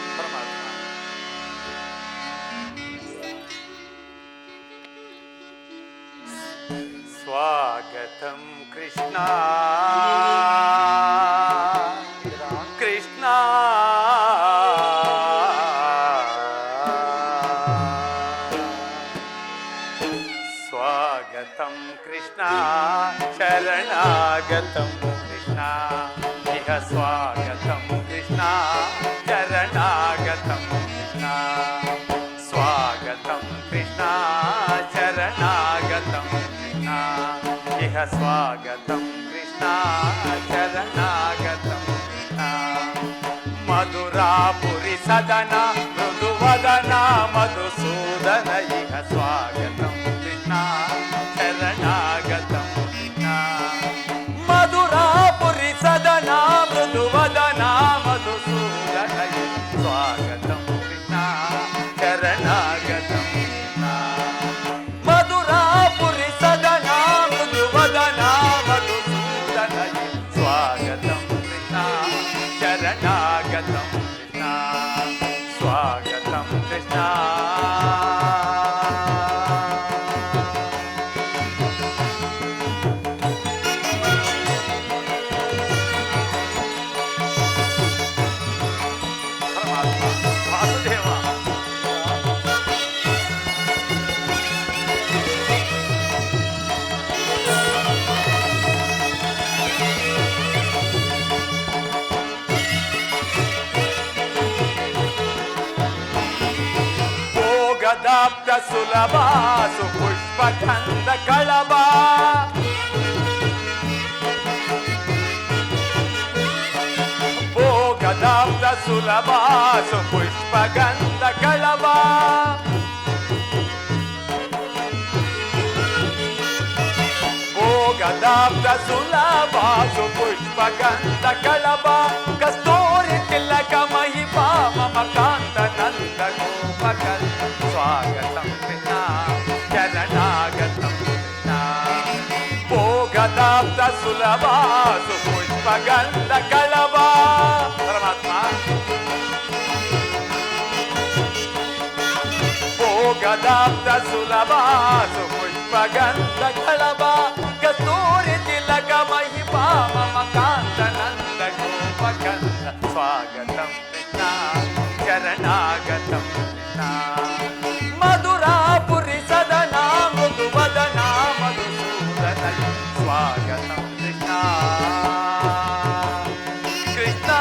S5: ಪರಮಾತ್ಮ ಸ್ವಾಗತಂ ಕೃಷ್ಣ ಕೃಷ್ಣ ಸ್ವಾಗತಂ ಕೃಷ್ಣ ಶರಣಾಗತಂ ಕೃಷ್ಣ ಇಹ ಸ್ವಾಗತಂ ಕೃಷ್ಣ ಶರಣಾಗತಂ ಕೃಷ್ಣ ಸ್ವಾಗತಂ ಕೃಷ್ಣ ಶರಣಾಗತಂ ಕೃಷ್ಣ ಇಹ ಸ್ವಾಗತಂ ಕೃಷ್ಣ ಶರಣಾಗತಂ ಕೃಷ್ಣ ಮಧುರಾಪುರಿ ಸದನ ಮೃದುವದನ ಮಧುಸೂದನ ಇಹ ಸ್ವಾಗತಂ ಕೃಷ್ಣ ಭೋಗದಾಪ್ತ ಸುಲಭ ಸುಪುಷ್ಪಗಂಧ ಕಳಬ ಭೋಗದಾಪ್ತ ಸುಲಭ ಸುಪುಷ್ಪಗಂಧ ಕಳಬ ಭೋಗದಾಪ್ತ ಸುಲಭ ಸುಪುಷ್ಪಗಂಧ ಕಳಬ ಕಸ್ತೂರಿ ತಿಲಕ ಮಹಿಪಾ ಮಮ ಕಾಂತ ನಂದ ಗೋಪಕಂದ ಸ್ವಾಗತಂ ಕೃಷ್ಣ ಶರಣಾಗತಂ ಕೃಷ್ಣ ಭೋಗದಾಪ್ತ ಸುಲಭ ಸುಪುಷ್ಪಗಂಧ ಕಳಬ ಪರಮಾತ್ಮ ಭೋಗದಾಪ್ತ ಸುಲಭ ಸುಪುಷ್ಪಗಂಧ ಕಳಬ ಕಸ್ತೂರಿ ತಿಲಕ ಮಹಿಪಾ ಮಮ ಕಾಂತ ನಂದ ಗೋಪಕಂದ ಸ್ವಾಗತಂ ಕೃಷ್ಣ ಶರಣಾಗತಂ ಕೃಷ್ಣ ಮಧುರಾಪುರಿ ಸದನ ಮೃದುವದನ ಮಧುಸೂದನ ಸ್ವಾಗತಂ ಕೃಷ್ಣ ಕೃಷ್ಣ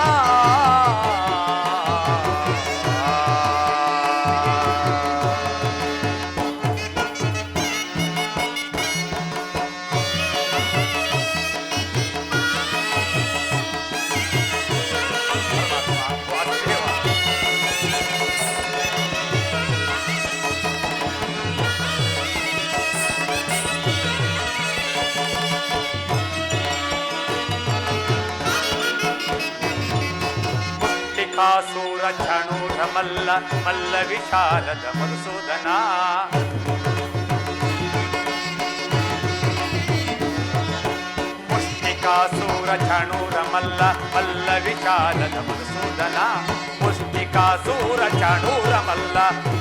S5: ಕಾಸೂರ ಝಣೂರ ಮಲ್ಲ ಮಲ್ಲ ವಿಶಾಲದ ಮಧುಸೂದನ ಮುಷ್ಟಿಕಾಸೂರ ಝಣೂರ ಮಲ್ಲ ಮಲ್ಲ ವಿಶಾಲದ ಮಧುಸೂದನ ಮುಷ್ಟಿಕಾಸೂರ ಝಣೂರ ಮಲ್ಲ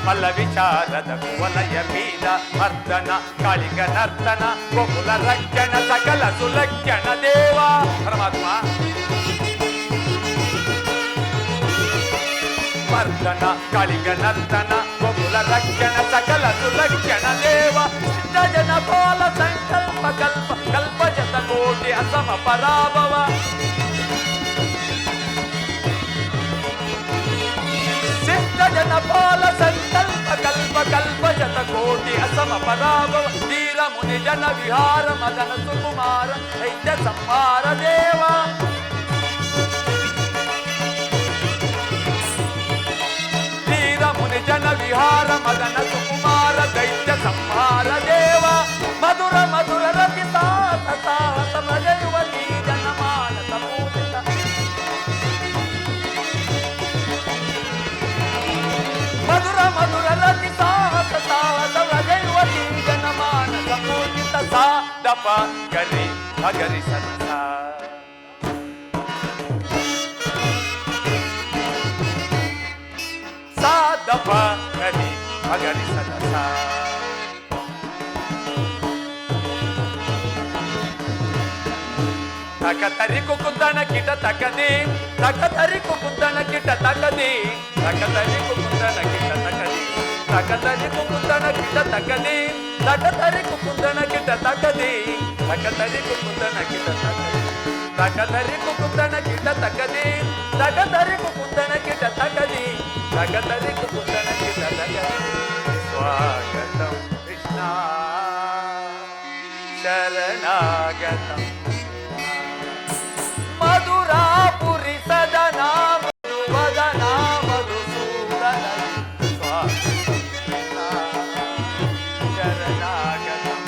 S5: ಮಲ್ಲ ವಿಶಾಲದ ಕುವಲಯ ಬೀದ ಮರ್ದನ ಕಾಳಿಗ ನರ್ತನ ಗೋಕುಲ ರಕ್ಷಣ ಸಕಲ ಸುಲಕ್ಷಣ ದೇವ ಪರಮಾತ್ಮ ಮರ್ದನ ಕಾಳಿಗ ನರ್ತನ ಗೋಕುಲ ರಕ್ಷಣ ಸಕಲ ಸುಲಕ್ಷಣ ದೇವ ಸಿದ್ಧ ಜನ ಬಾಲ ಸಂಕಲ್ಪ ಕಲ್ಪ ಕಲ್ಪ ಜತ ಕೋಟಿ ಅಸಮ ಪರಾಭವ ಸಿದ್ಧ ಜನ ಬಾಲ ಸಂಕಲ್ಪ ಕಲ್ಪ ಕಲ್ಪ ಜತ ಕೋಟಿ ಅಸಮ ಪರಾಭವ ಧೀರ ಮುನಿ ಜನ ವಿಹಾರ ಮದನ ಸುಕುಮಾರ ದೈತ್ಯ ಸಂಹಾರ ದೇವ ಮುನಿ ಜನ ವಿಹಾರ ಮದನ ಸುಕುಮಾರ ದೈತ್ಯ ಸಂಹಾರ ದೇವ ಮಧುರ ಮಧುರ ರತಿ ಸಾಹಸ ಸಾಹಸ ಮಜಯುವತಿ ಜನ ಮಾನಸ ಪೂಜಿತ ಮಧುರ ಮಧುರ ರತಿ ಸಾಹಸ ಸಾಹಸ ಮಜಯುವತಿ ಜನ ಮಾನಸ ಪೂಜಿತ ಸಾ ದಪ ಗರಿ ಭಗರಿ ಸನಸ ದಪ ಗರಿ ಭಗರಿ ಸದಸ ತಕತರಿ ಕುಕುಂದನ ಕಿಟ ತಕದಿ ತಕತರಿ ಕುಕುಂದನ ಕಿಟ ತಕದಿ ತಕತರಿ ಕುಕುಂದನ ಕಿಟ ತಕದಿ ತಕತರಿ ಕುಕುಂದನ ಕಿಟ ತಕದಿ ತಕತರಿ ಕುಕುಂದನ ಕಿಟ ತಕದಿ ತಕತರಿ ಕುಕುಂದನ ಕಿಟ ತಕದಿ ತಕತರಿ ಕುಕುಂದನ ಕಿಟ ತಕದಿ ತಕತರಿ ಕುಕುಂದನ ಕಿಟ ತಕದಿ ತಕತರಿ ಕುಕುಂದನ ಕಿಟ ತಕದಿ ಸ್ವಾಗತಂ ಕೃಷ್ಣ ಶರಣಾಗತಂ ಮಧುರಾಪುರಿ ಸದನ ಮಧುವದನ ಮಧುಸೂದನ ಸ್ವಾಗತಂ ಕೃಷ್ಣ ಶರಣಾಗತಂ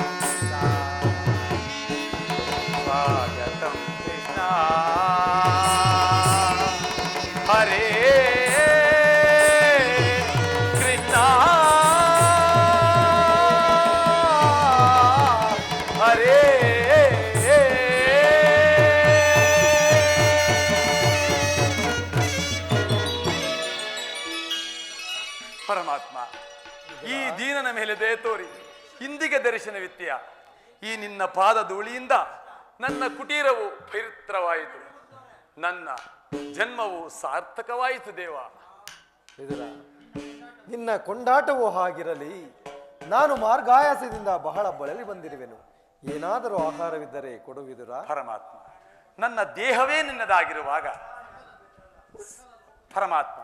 S5: ಸ್ವಾಗತಂ ಕೃಷ್ಣ ಹರೇ ಕೃಷ್ಣ ಹರೇ ಪರಮಾತ್ಮ ಈ ದೀನನ ಮೇಲೆ ದಯೆ ತೋರಿ ಇಂದಿಗೆ ದರ್ಶನವಿತ್ತೀಯ. ಈ ನಿನ್ನ ಪಾದ ಧೂಳಿಯಿಂದ ನನ್ನ ಕುಟೀರವು ಪವಿತ್ರವಾಯಿತು, ನನ್ನ ಜನ್ಮವು ಸಾರ್ಥಕವಾಯಿತು ದೇವ.
S6: ವಿದುರ, ನಿನ್ನ ಕೊಂಡಾಟವೂ ಹಾಗಿರಲಿ. ನಾನು ಮಾರ್ಗಾಯಾಸದಿಂದ ಬಹಳ ಬಳಲಿ ಬಂದಿರುವೆನು. ಏನಾದರೂ ಆಹಾರವಿದ್ದರೆ ಕೊಡು ವಿದುರ.
S5: ಪರಮಾತ್ಮ, ನನ್ನ ದೇಹವೇ ನಿನ್ನದಾಗಿರುವಾಗ ಪರಮಾತ್ಮ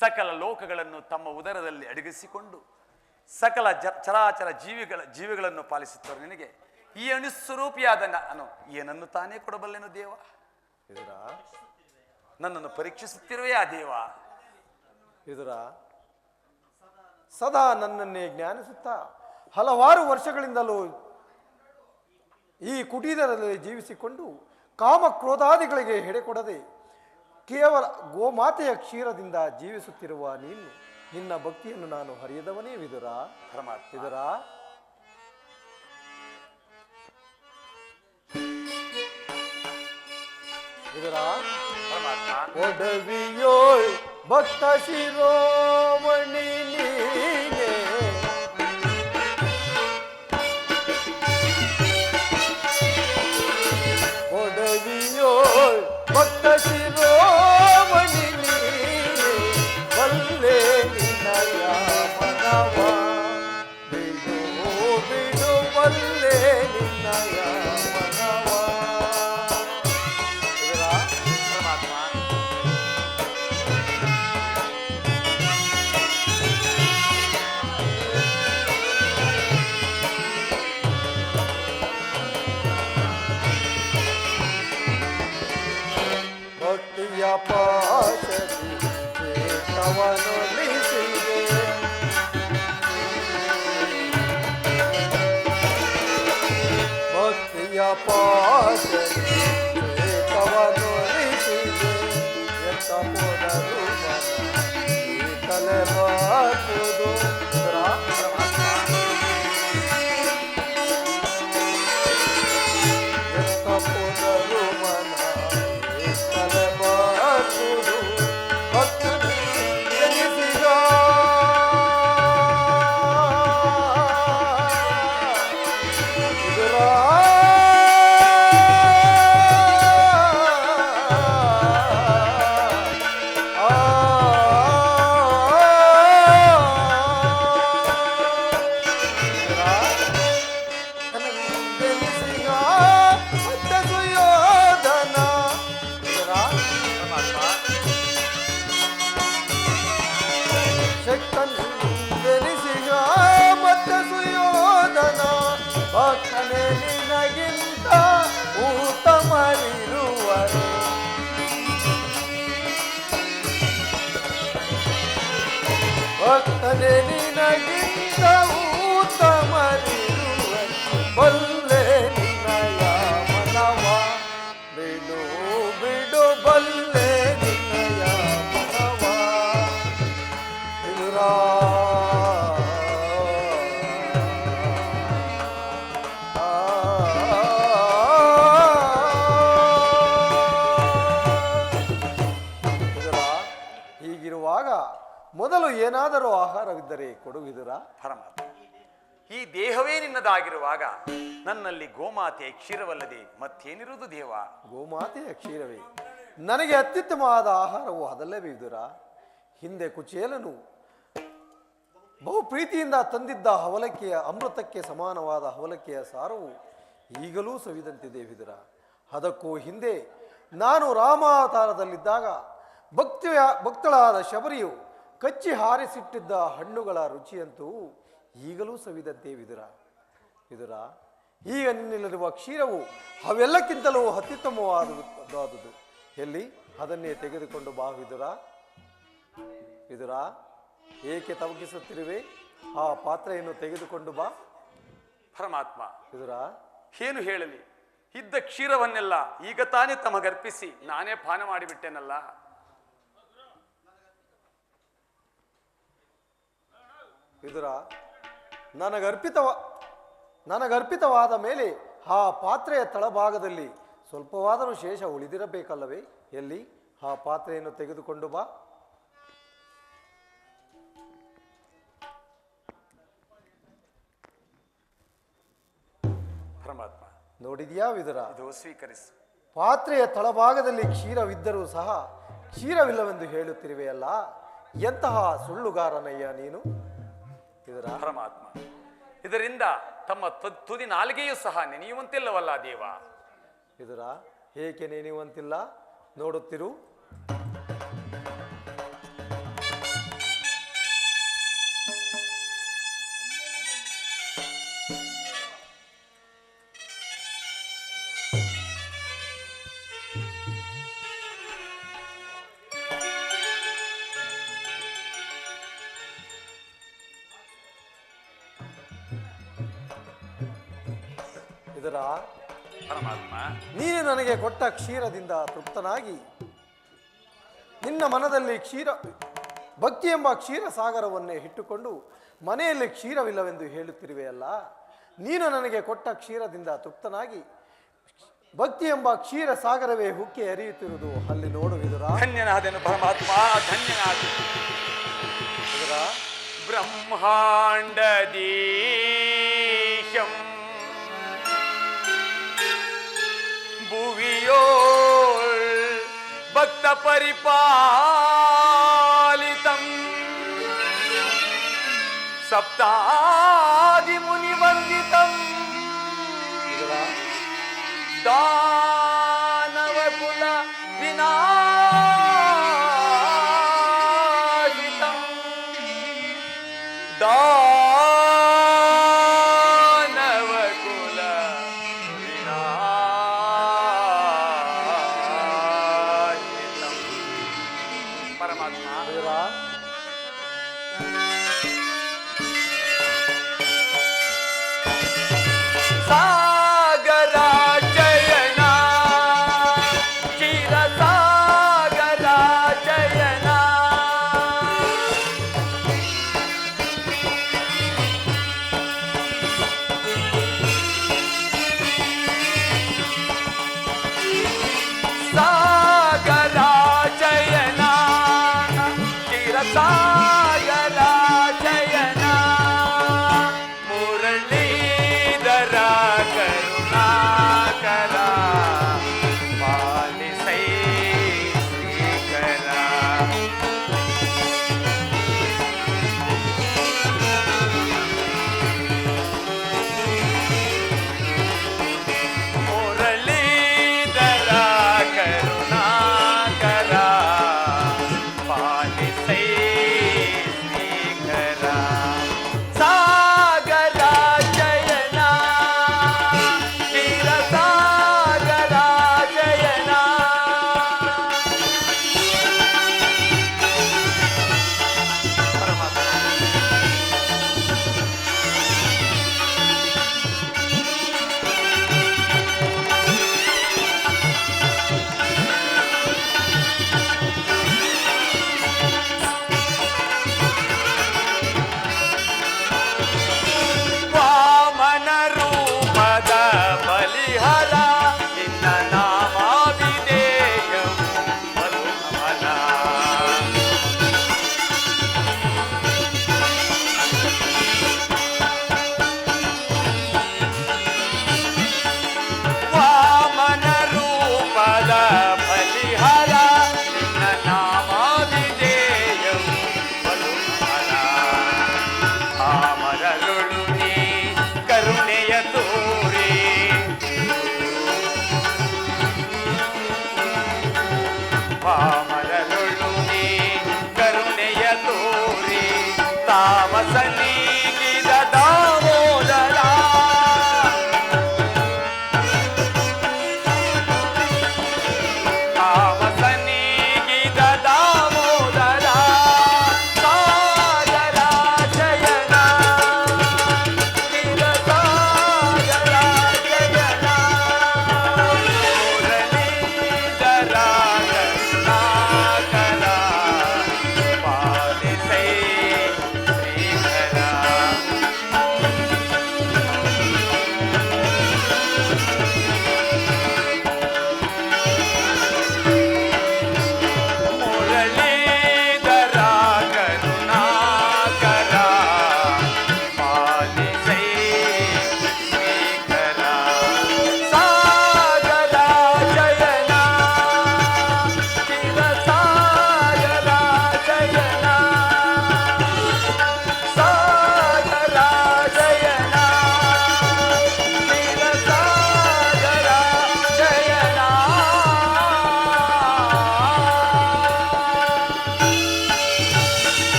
S5: ಸಕಲ ಲೋಕಗಳನ್ನು ತಮ್ಮ ಉದರದಲ್ಲಿ ಅಡಗಿಸಿಕೊಂಡು ಸಕಲ ಚರಾಚರ ಜೀವಿಗಳನ್ನು ಪಾಲಿಸುತ್ತವರು ನಿನಗೆ ಈ ಅಣುಸ್ವರೂಪಿಯಾದ ನಾನು ಏನನ್ನು ತಾನೇ ಕೊಡಬಲ್ಲೆನು ದೇವ?
S6: ವಿದುರ,
S5: ನನ್ನನ್ನು ಪರೀಕ್ಷಿಸುತ್ತಿರುವೆ ಆ ದೇವ.
S6: ವಿದುರ, ಸದಾ ನನ್ನನ್ನೇ ಜ್ಞಾನಿಸುತ್ತಾ ಹಲವಾರು ವರ್ಷಗಳಿಂದಲೂ ಈ ಕುಟೀರದಲ್ಲಿ ಜೀವಿಸಿಕೊಂಡು ಕಾಮ ಕ್ರೋಧಾದಿಗಳಿಗೆ ಹೆಡೆಕೊಡದೆ ಕೇವಲ ಗೋಮಾತೆಯ ಕ್ಷೀರದಿಂದ ಜೀವಿಸುತ್ತಿರುವ ನೀನು, ನಿನ್ನ ಭಕ್ತಿಯನ್ನು ನಾನು ಹರಿಯದವನೇ ವಿದುರ.
S5: ಪರಮಾತ್ಮ,
S6: ವಿದುರ, ವಿದುರ,
S5: ಪರಮಾತ್ಮ,
S6: ಒಡವಿಯೋ ಭಕ್ತ ಶಿರೋಮಣಿ ನೀನೆ, ಒಡವಿಯೋ ಭಕ್ತ ಶಿರೋಮಣಿ ನೀನೆ, ಬಲ್ಲೆ ನಿನ್ನಯ ಮನವ ಬಿಡು ಬಿಡು, ಬಲ್ಲೆ ನಿನ್ನಯ ಮನವ.
S5: ಪರಮಾತ್ಮ,
S6: ಭಕ್ತಿಯ ಪಾಶದಿ ಚೇತವನೊಲಿಸಿದೆ, ಭಕ್ತಿಯ ಪಾಶದಿ ಚೇತವನೊಲಿಸಿದೆ, ಎತ್ತ ಹೋದರು ತಲೆ ಬಾಕುದು. ಎತ್ತ ಹೋದರು ಮನ ತಲೆ ಬಾಕುದು, ಭಕ್ತನ ಜನಿಸಿದ ವಿದುರ, ಶಕ್ತನಿಸಿಗ ಮತ್ತೆ ಸುಯೋಧನ, ಭಕ್ತನೇ ನಿನಗಿಂತ ಉತ್ತಮರಿರುವರು, ಭಕ್ತನೇ ನಿನಗಿಂತ ಉತ್ತಮರಿರುವರು, ಬಲ್ಲೆ ನಿನ್ನಯ ಮನವ ಬಿಡು ಬಿಡು, ಬಲ್ಲೆ ನಿನ್ನಯ ಮನವ. ವಿದುರ, ವಿದುರ, ಹೀಗಿರುವಾಗ ಮೊದಲು ಏನಾದರೂ ಆಹಾರವಿದ್ದರೆ ಕೊಡು ವಿದುರ.
S5: ಪರಮಾತ್ಮ, ಈ ದೇಹವೇ ನಿನ್ನದಾಗಿರುವಾಗ ನನ್ನಲ್ಲಿ ಗೋಮಾತೆ ಕ್ಷೀರವಲ್ಲದೆ ಮತ್ತೇನಿರುವುದು ದೇವ?
S6: ಗೋಮಾತೆಯ ಕ್ಷೀರವೇ ನನಗೆ ಅತ್ಯುತ್ತಮವಾದ ಆಹಾರವು ಅದಲ್ಲೇ ವಿದುರ. ಹಿಂದೆ ಕುಚೇಲನು ಬಹು ಪ್ರೀತಿಯಿಂದ ತಂದಿದ್ದ ಹವಲಕ್ಕಿಯ ಅಮೃತಕ್ಕೆ ಸಮಾನವಾದ ಹವಲಕ್ಕಿಯ ಸಾರವು ಈಗಲೂ ಸವಿದಂತಿದೆ ವಿದುರ. ಅದಕ್ಕೂ ಹಿಂದೆ ನಾನು ರಾಮಾವತಾರದಲ್ಲಿದ್ದಾಗ ಭಕ್ತಳಾದ ಶಬರಿಯು ಕಚ್ಚಿ ಹಾರಿಸಿಟ್ಟಿದ್ದ ಹಣ್ಣುಗಳ ರುಚಿಯಂತೂ ಈಗಲೂ ಸವಿದಂತೆ ವಿದುರ. ವಿದುರ, ಈಗ ನಿನ್ನಲ್ಲಿರುವ ಕ್ಷೀರವು ಅವೆಲ್ಲಕ್ಕಿಂತಲೂ ಅತ್ಯುತ್ತಮವಾದುದು. ಎಲ್ಲಿ ಅದನ್ನೇ ತೆಗೆದುಕೊಂಡು ಬಾ ವಿದುರ. ವಿದುರ, ಏಕೆ ತವಕಿಸುತ್ತಿರುವೆ? ಆ ಪಾತ್ರೆಯನ್ನು ತೆಗೆದುಕೊಂಡು ಬಾ.
S5: ಪರಮಾತ್ಮ,
S6: ವಿದುರ,
S5: ಏನು ಹೇಳಲಿ? ಇದ್ದ ಕ್ಷೀರವನ್ನೆಲ್ಲ ಈಗ ತಾನೇ ತಮಗರ್ಪಿಸಿ ನಾನೇ ಪಾನ ಮಾಡಿಬಿಟ್ಟೆನಲ್ಲ.
S6: ವಿದುರ, ನನಗರ್ಪಿತವಾದ ಮೇಲೆ ಆ ಪಾತ್ರೆಯ ತಳಭಾಗದಲ್ಲಿ ಸ್ವಲ್ಪವಾದರೂ ಶೇಷ ಉಳಿದಿರಬೇಕಲ್ಲವೇ? ಎಲ್ಲಿ ಆ ಪಾತ್ರೆಯನ್ನು ತೆಗೆದುಕೊಂಡು ಬಾ.
S5: ಪರಮಾತ್ಮ,
S6: ನೋಡಿದ್ಯಾ ವಿದುರ?
S5: ಇದು ಸ್ವೀಕರಿಸು.
S6: ಪಾತ್ರೆಯ ತಳಭಾಗದಲ್ಲಿ ಕ್ಷೀರವಿದ್ದರೂ ಸಹ ಕ್ಷೀರವಿಲ್ಲವೆಂದು ಹೇಳುತ್ತಿರುವೆಯಲ್ಲ, ಎಂತಹ ಸುಳ್ಳುಗಾರನಯ್ಯ ನೀನು ವಿದುರ.
S5: ಪರಮಾತ್ಮ, ಇದರಿಂದ ತಮ್ಮ ತುದಿ ನಾಲಿಗೆಯೂ ಸಹ ನೆನೆಯುವಂತಿಲ್ಲವಲ್ಲ ದೇವ?
S6: ವಿದುರ, ಏಕೆ ನೆನೆಯುವಂತಿಲ್ಲ? ನೋಡುತ್ತಿರು. ವಿದುರ,
S5: ಪರಮಾತ್ಮ.
S6: ನೀನು ನನಗೆ ಕೊಟ್ಟ ಕ್ಷೀರದಿಂದ ತೃಪ್ತನಾಗಿ ನಿನ್ನ ಮನದಲ್ಲಿ ಭಕ್ತಿ ಎಂಬ ಕ್ಷೀರ ಸಾಗರವನ್ನೇ ಇಟ್ಟುಕೊಂಡು ಮನೆಯಲ್ಲಿ ಕ್ಷೀರವಿಲ್ಲವೆಂದು ಹೇಳುತ್ತಿರುವೆಯಲ್ಲ. ನೀನು ನನಗೆ ಕೊಟ್ಟ ಕ್ಷೀರದಿಂದ ತೃಪ್ತನಾಗಿ ಭಕ್ತಿ ಎಂಬ ಕ್ಷೀರ ಸಾಗರವೇ ಹುಕ್ಕಿ ಹರಿಯುತ್ತಿರುವುದು ಅಲ್ಲಿ ನೋಡು ವಿದುರ.
S5: ಧನ್ಯನಾದನು ಪರಮಾತ್ಮ, ಧನ್ಯನಾದನು.
S6: ವಿದುರ,
S5: ಬ್ರಹ್ಮಾಂಡದೀಶಂ ಭುವಿಯೋಳ್ ಭಕ್ತ ಪರಿಪಾಲಿತಂ ಸಪ್ತಾದಿ ಮುನಿ ವಂದಿತಂ ದಾನವ ಕುಲ ವಿನಾಶಿತಂ ದಾನವ ಕುಲ ವಿನಾಶಿತಂ. ಪರಮಾತ್ಮ,
S6: ವಿದುರ,
S5: ಸಾಗರ ಜಯನ ಕ್ಷೀರ ಸಾಗರ ಜಯನ ಸಾಗರ ಜಯನ ಕ್ಷೀರ ಸಾಗರ ಜಯನ ಮುರಳೀಧರ ಕರುಣಾಕರ ಪಾಲಿಸೈ ಶ್ರೀಕರ. ಮುರಳೀಧರ ಕರುಣಾಕರ ಪಾಲಿಸೈ ಶ್ರೀಕರ. ಸಾಗರ ಜಯನ ಕ್ಷೀರ ಸಾಗರ ಜಯನ. ಪರಮಾತ್ಮ, ವಾಮನ ರೂಪದ ಬಲಿಹರ ನಿನ್ನ ನಾಮಾಭಿಧೇಯವು ಮರುಮನ. ವಾಮನ ರೂಪದ ಬಲಿಹರ ನಿನ್ನ ನಾಮಾಭಿಧೇಯವು ಮರುಮನ. ಆಮರರುಳು ನೀ ಕರುಣೆಯ ತೋರಿ ಪಾಮರರುಳು ನೀ ಕರುಣೆಯ ತೋರಿ ತಾಮಸ ನೀಗಿದ ದಾಮೋದರ. ತಾಮಸ ನೀಗಿದ ದಾಮೋದರ. ಸಾಗರ ಜಯನ ಕ್ಷೀರ ಸಾಗರ ಜಯನ ಮುರಳೀಧರ ಕರುಣಾಕರ ಪಾಲಿಸೈ ಶ್ರೀಕರ. ಮುರಳೀಧರ ಕರುಣಾಕರ ಪಾಲಿಸೈ ಶ್ರೀಕರ. ಸಾಗರ ಜಯನ ಕ್ಷೀರ ಸಾಗರ ಜಯನ. ಸಾಗರ ಜಯನ ಕ್ಷೀರ ಸಾಗರ ಜಯನ.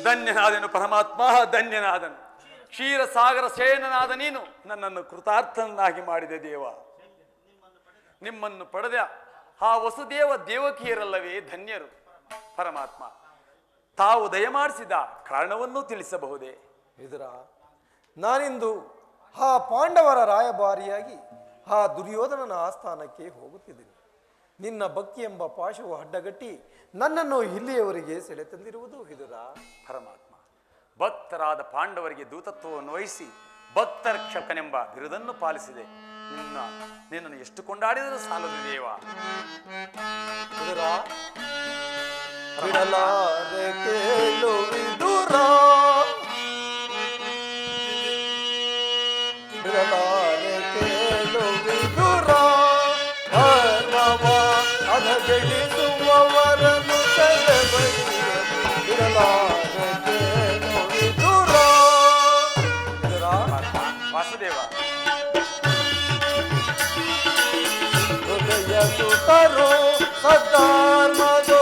S5: ಧನ್ಯನಾದನು ಪರಮಾತ್ಮ, ಧನ್ಯನಾದನು. ಕ್ಷೀರಸಾಗರ ಶಯನನಾದ ನೀನು ನನ್ನನ್ನು ಕೃತಾರ್ಥನನ್ನಾಗಿ ಮಾಡಿದೆ ದೇವ. ನಿಮ್ಮನ್ನು ಪಡೆದ ಆ ವಸುದೇವ ದೇವಕಿಯರಲ್ಲವೇ ಧನ್ಯರು. ಪರಮಾತ್ಮ, ತಾವು ದಯಮಾಡಿಸಿದ ಕಾರಣವನ್ನೂ ತಿಳಿಸಬಹುದೇ?
S6: ವಿದುರ, ನಾನಿಂದು ಆ ಪಾಂಡವರ ರಾಯಭಾರಿಯಾಗಿ ಆ ದುರ್ಯೋಧನನ ಆಸ್ಥಾನಕ್ಕೆ ಹೋಗುತ್ತಿದ್ದೀನಿ. ನಿನ್ನ ಭಕ್ತಿ ಎಂಬ ಪಾಶವು ಅಡ್ಡಗಟ್ಟಿ ನನ್ನನ್ನು ಇಲ್ಲಿಯವರೆಗೆ ಸೆಳೆ ತಂದಿರುವುದು ವಿದುರ.
S5: ಪರಮಾತ್ಮ, ಭಕ್ತರಾದ ಪಾಂಡವರಿಗೆ ದೂತತ್ವವನ್ನು ವಹಿಸಿ ಭಕ್ತರ ರಕ್ಷಕನೆಂಬ ಬಿರುದನ್ನು ಪಾಲಿಸಿದೆ. ನಿನ್ನನ್ನು ಎಷ್ಟು ಕೊಂಡಾಡಿದರೂ ಸಾಲದು ದೇವ.
S6: ವಿದುರ, ಬಿಡಲಾರೆ ಕೇಳು ವಿದುರ, ಬಿಡಲಾರೆ ಕೇಳು ವಿದುರ, ಅದಗೆಡಿಸುವವರನ್ನು ಬಿಡಲಾರೆ ಕೇಳು ವಿದುರ. ವಿದುರ,
S5: ವಾಸುದೇವ,
S6: ಹೃದಯ ಸುತರು ಸದ್ಧರ್ಮದೋಳಿರಲು,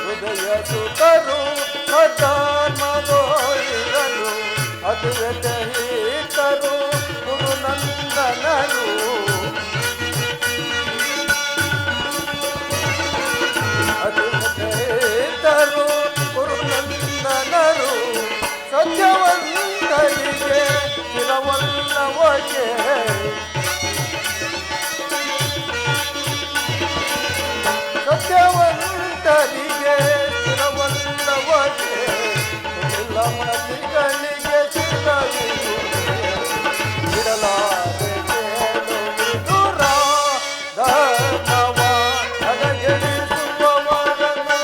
S6: ಹೃದಯ ಸುತರು ಸದ್ಧರ್ಮದೋಳಿರಲು, ಅತಿವೆತಹಿತರು ಗುರುನಂದನರು, ಅತಿವೆತಹಿತರು ಗುರುನಂದನರು, ಸತ್ಯವಂತರಿಗೆ ಚಿರವಲ್ಲವಗೆ, ಸತ್ಯವಂತರಿಗೆ ಚಿರವಲ್ಲವಗೆ, ಮತಿಗಳಿಗೆ ಚಿರವಿದು ಬಿಡಲಾರೆ ಕೇಳು ವಿದುರ, ಧರ್ಮವ ಹದಗೆಡಿಸುವವರನ್ನು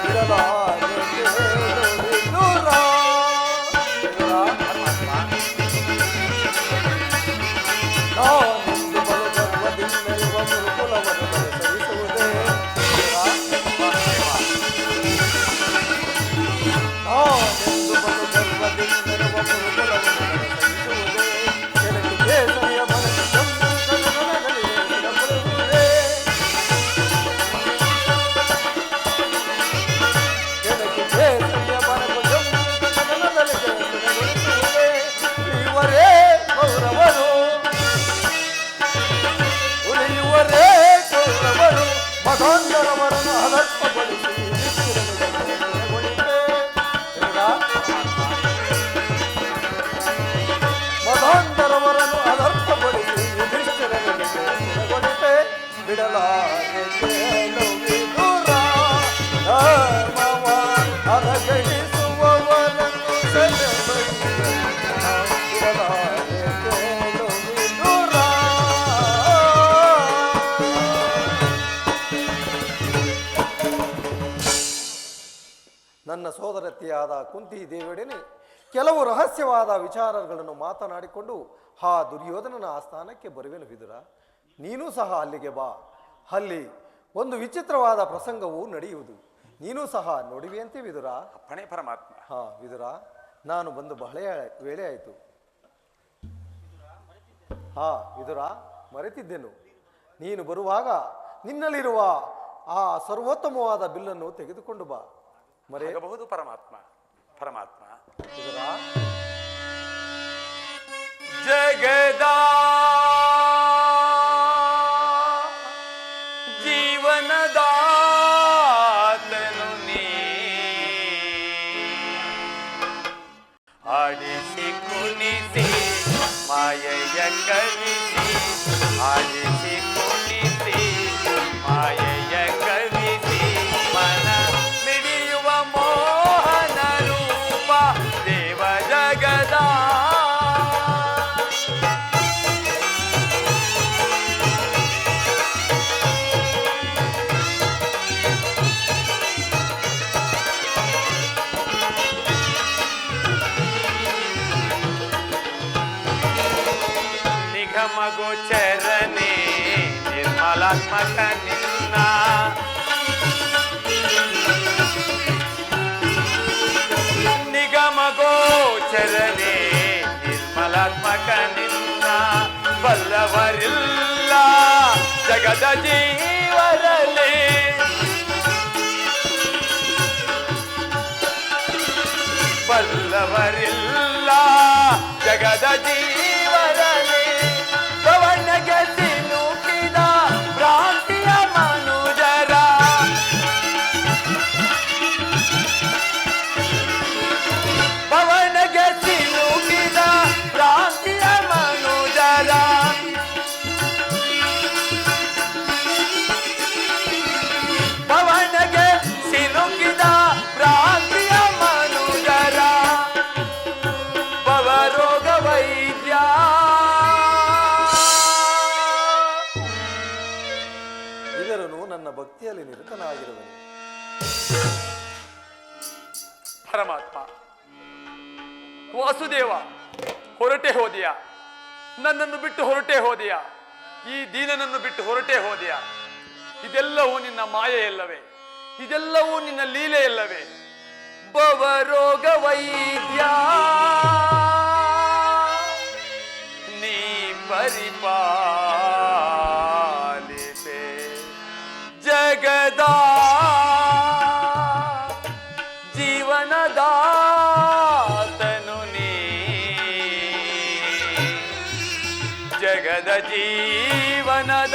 S6: ಬಿಡಲಾರೆ ಕೇಳು ವಿದುರ. ನಾನೆಂದು ಬಲು ಗರ್ವದಿಂದೆಯುವ ಗುರುಕುಲವನ್ನು ಸಹಿಸುವುದೇ, ನಾನೆಂದು ಬಲು ಗರ್ವದಿಂದೆಯುವ ಗುರುಕುಲವನ್ನು ಸಹಿಸುವುದೇ, ಕೆಳಗೆ ಕೇಸರಿಯ ಮನಸ್ಸು ಬರುವುದೇ, ಕೆಳಗೆ ಕೇಸರಿಯ ಮನಸ್ಸು ಇವರೇ ಕೌರವರು, ಉಳಿಯುವರೇ ಕೌರವರು, ಮತಾಂತರವರನ್ನು ಅದರ್ಪಗೊಳಿಸಿ ಮತಾಂತರವರನ್ನು ಅದರ್ಪಗೊಳಿಸಿ ಯುಧಿಷ್ಠಿರನಿಗೆ ಬಿಡಲಾರೆ ಕೇಳು ವಿದುರ, ಧರ್ಮವ ಹದಗೆಡಿಸುವವರನ್ನು ಬಿಡಲಾರೆ ಕೇಳು ವಿದುರ. ನನ್ನ ಸೋದರತಿಯಾದ ಕುಂತಿ ದೇವಿಯೊಡನೆ ಕೆಲವು ರಹಸ್ಯವಾದ ವಿಚಾರಗಳನ್ನು ಮಾತನಾಡಿಕೊಂಡು ಆ ದುರ್ಯೋಧನನ ಆಸ್ಥಾನಕ್ಕೆ ಬರುವೆನು ವಿದುರ. ನೀನೂ ಸಹ ಅಲ್ಲಿಗೆ ಬಾ. ಅಲ್ಲಿ ಒಂದು ವಿಚಿತ್ರವಾದ ಪ್ರಸಂಗವು ನಡೆಯುವುದು. ನೀನೂ ಸಹ ನೋಡುವೆಯಂತೆ ವಿದುರ.
S5: ಅಪ್ಪಣೆ ಪರಮಾತ್ಮ.
S6: ಹಾ ವಿದುರ, ನಾನು ಬಂದು ಬಹಳ ವೇಳೆ ಆಯಿತು. ಹಾ ವಿದುರ, ಮರೆತಿದ್ದೆನು. ನೀನು ಬರುವಾಗ ನಿನ್ನಲ್ಲಿರುವ ಆ ಸರ್ವೋತ್ತಮವಾದ ಬಿಲ್ಲನ್ನು ತೆಗೆದುಕೊಂಡು ಬಾ.
S5: ಮರೆಯಬಹುದು ಪರಮಾತ್ಮ. ಪರಮಾತ್ಮ,
S6: ವಿದುರ,
S5: ಜಗದಾ ಜೀವನದಾತನು ನೀ, ಆಡಿಸಿ ಕುಣಿಸಿ ಮಾಯೆಯ ಕವಿಸಿ, ಆಡಿಸಿ ಕುಣಿಸಿ ಮಾಯೆಯ ಕವಿಸಿ, ಮನ ಮಿಡಿಯುವ ಮೋಹನ ರೂಪ ದೇವ ಜಗದಾ. ನಿಗಮಗೋಚರನೆ ನಿರ್ಮಲಾತ್ಮಕ ನಿನ್ನ, ನಿಗಮಗೋಚರನೆ ನಿರ್ಮಲಾತ್ಮಕ ನಿನ್ನ, ಬಲ್ಲವರಿಲ್ಲ ಜಗದ ಜೀವರಲಿ, ಬಲ್ಲವರಿಲ್ಲ ಜಗದ ಜೀವರಲಿ, ಪವನಗೆ ಸಿಲುಕಿದ ಭ್ರಾಂತಿಯ ಮನುಜರ,
S6: ಭಕ್ತಿಯಲ್ಲಿ ನಿರತನಾಗಿರುವನು.
S5: ಪರಮಾತ್ಮ ವಾಸುದೇವ, ಹೊರಟೆ ಹೋದೆಯಾ? ನನ್ನನ್ನು ಬಿಟ್ಟು ಹೊರಟೆ ಹೋದೆಯಾ? ಈ ದೀನನನ್ನು ಬಿಟ್ಟು ಹೊರಟೆ ಹೋದೆಯಾ? ಇದೆಲ್ಲವೂ ನಿನ್ನ ಮಾಯೆಯಲ್ಲವೇ? ಇದೆಲ್ಲವೂ ನಿನ್ನ ಲೀಲೆಯಲ್ಲವೇ? ಭವರೋಗ ವೈದ್ಯ ನೀ ಪರಿಪಾಲಿಸೆ ಜಗದ ಜೀವನದಾತನು ನೀ, ಜಗದ ಜೀವನದ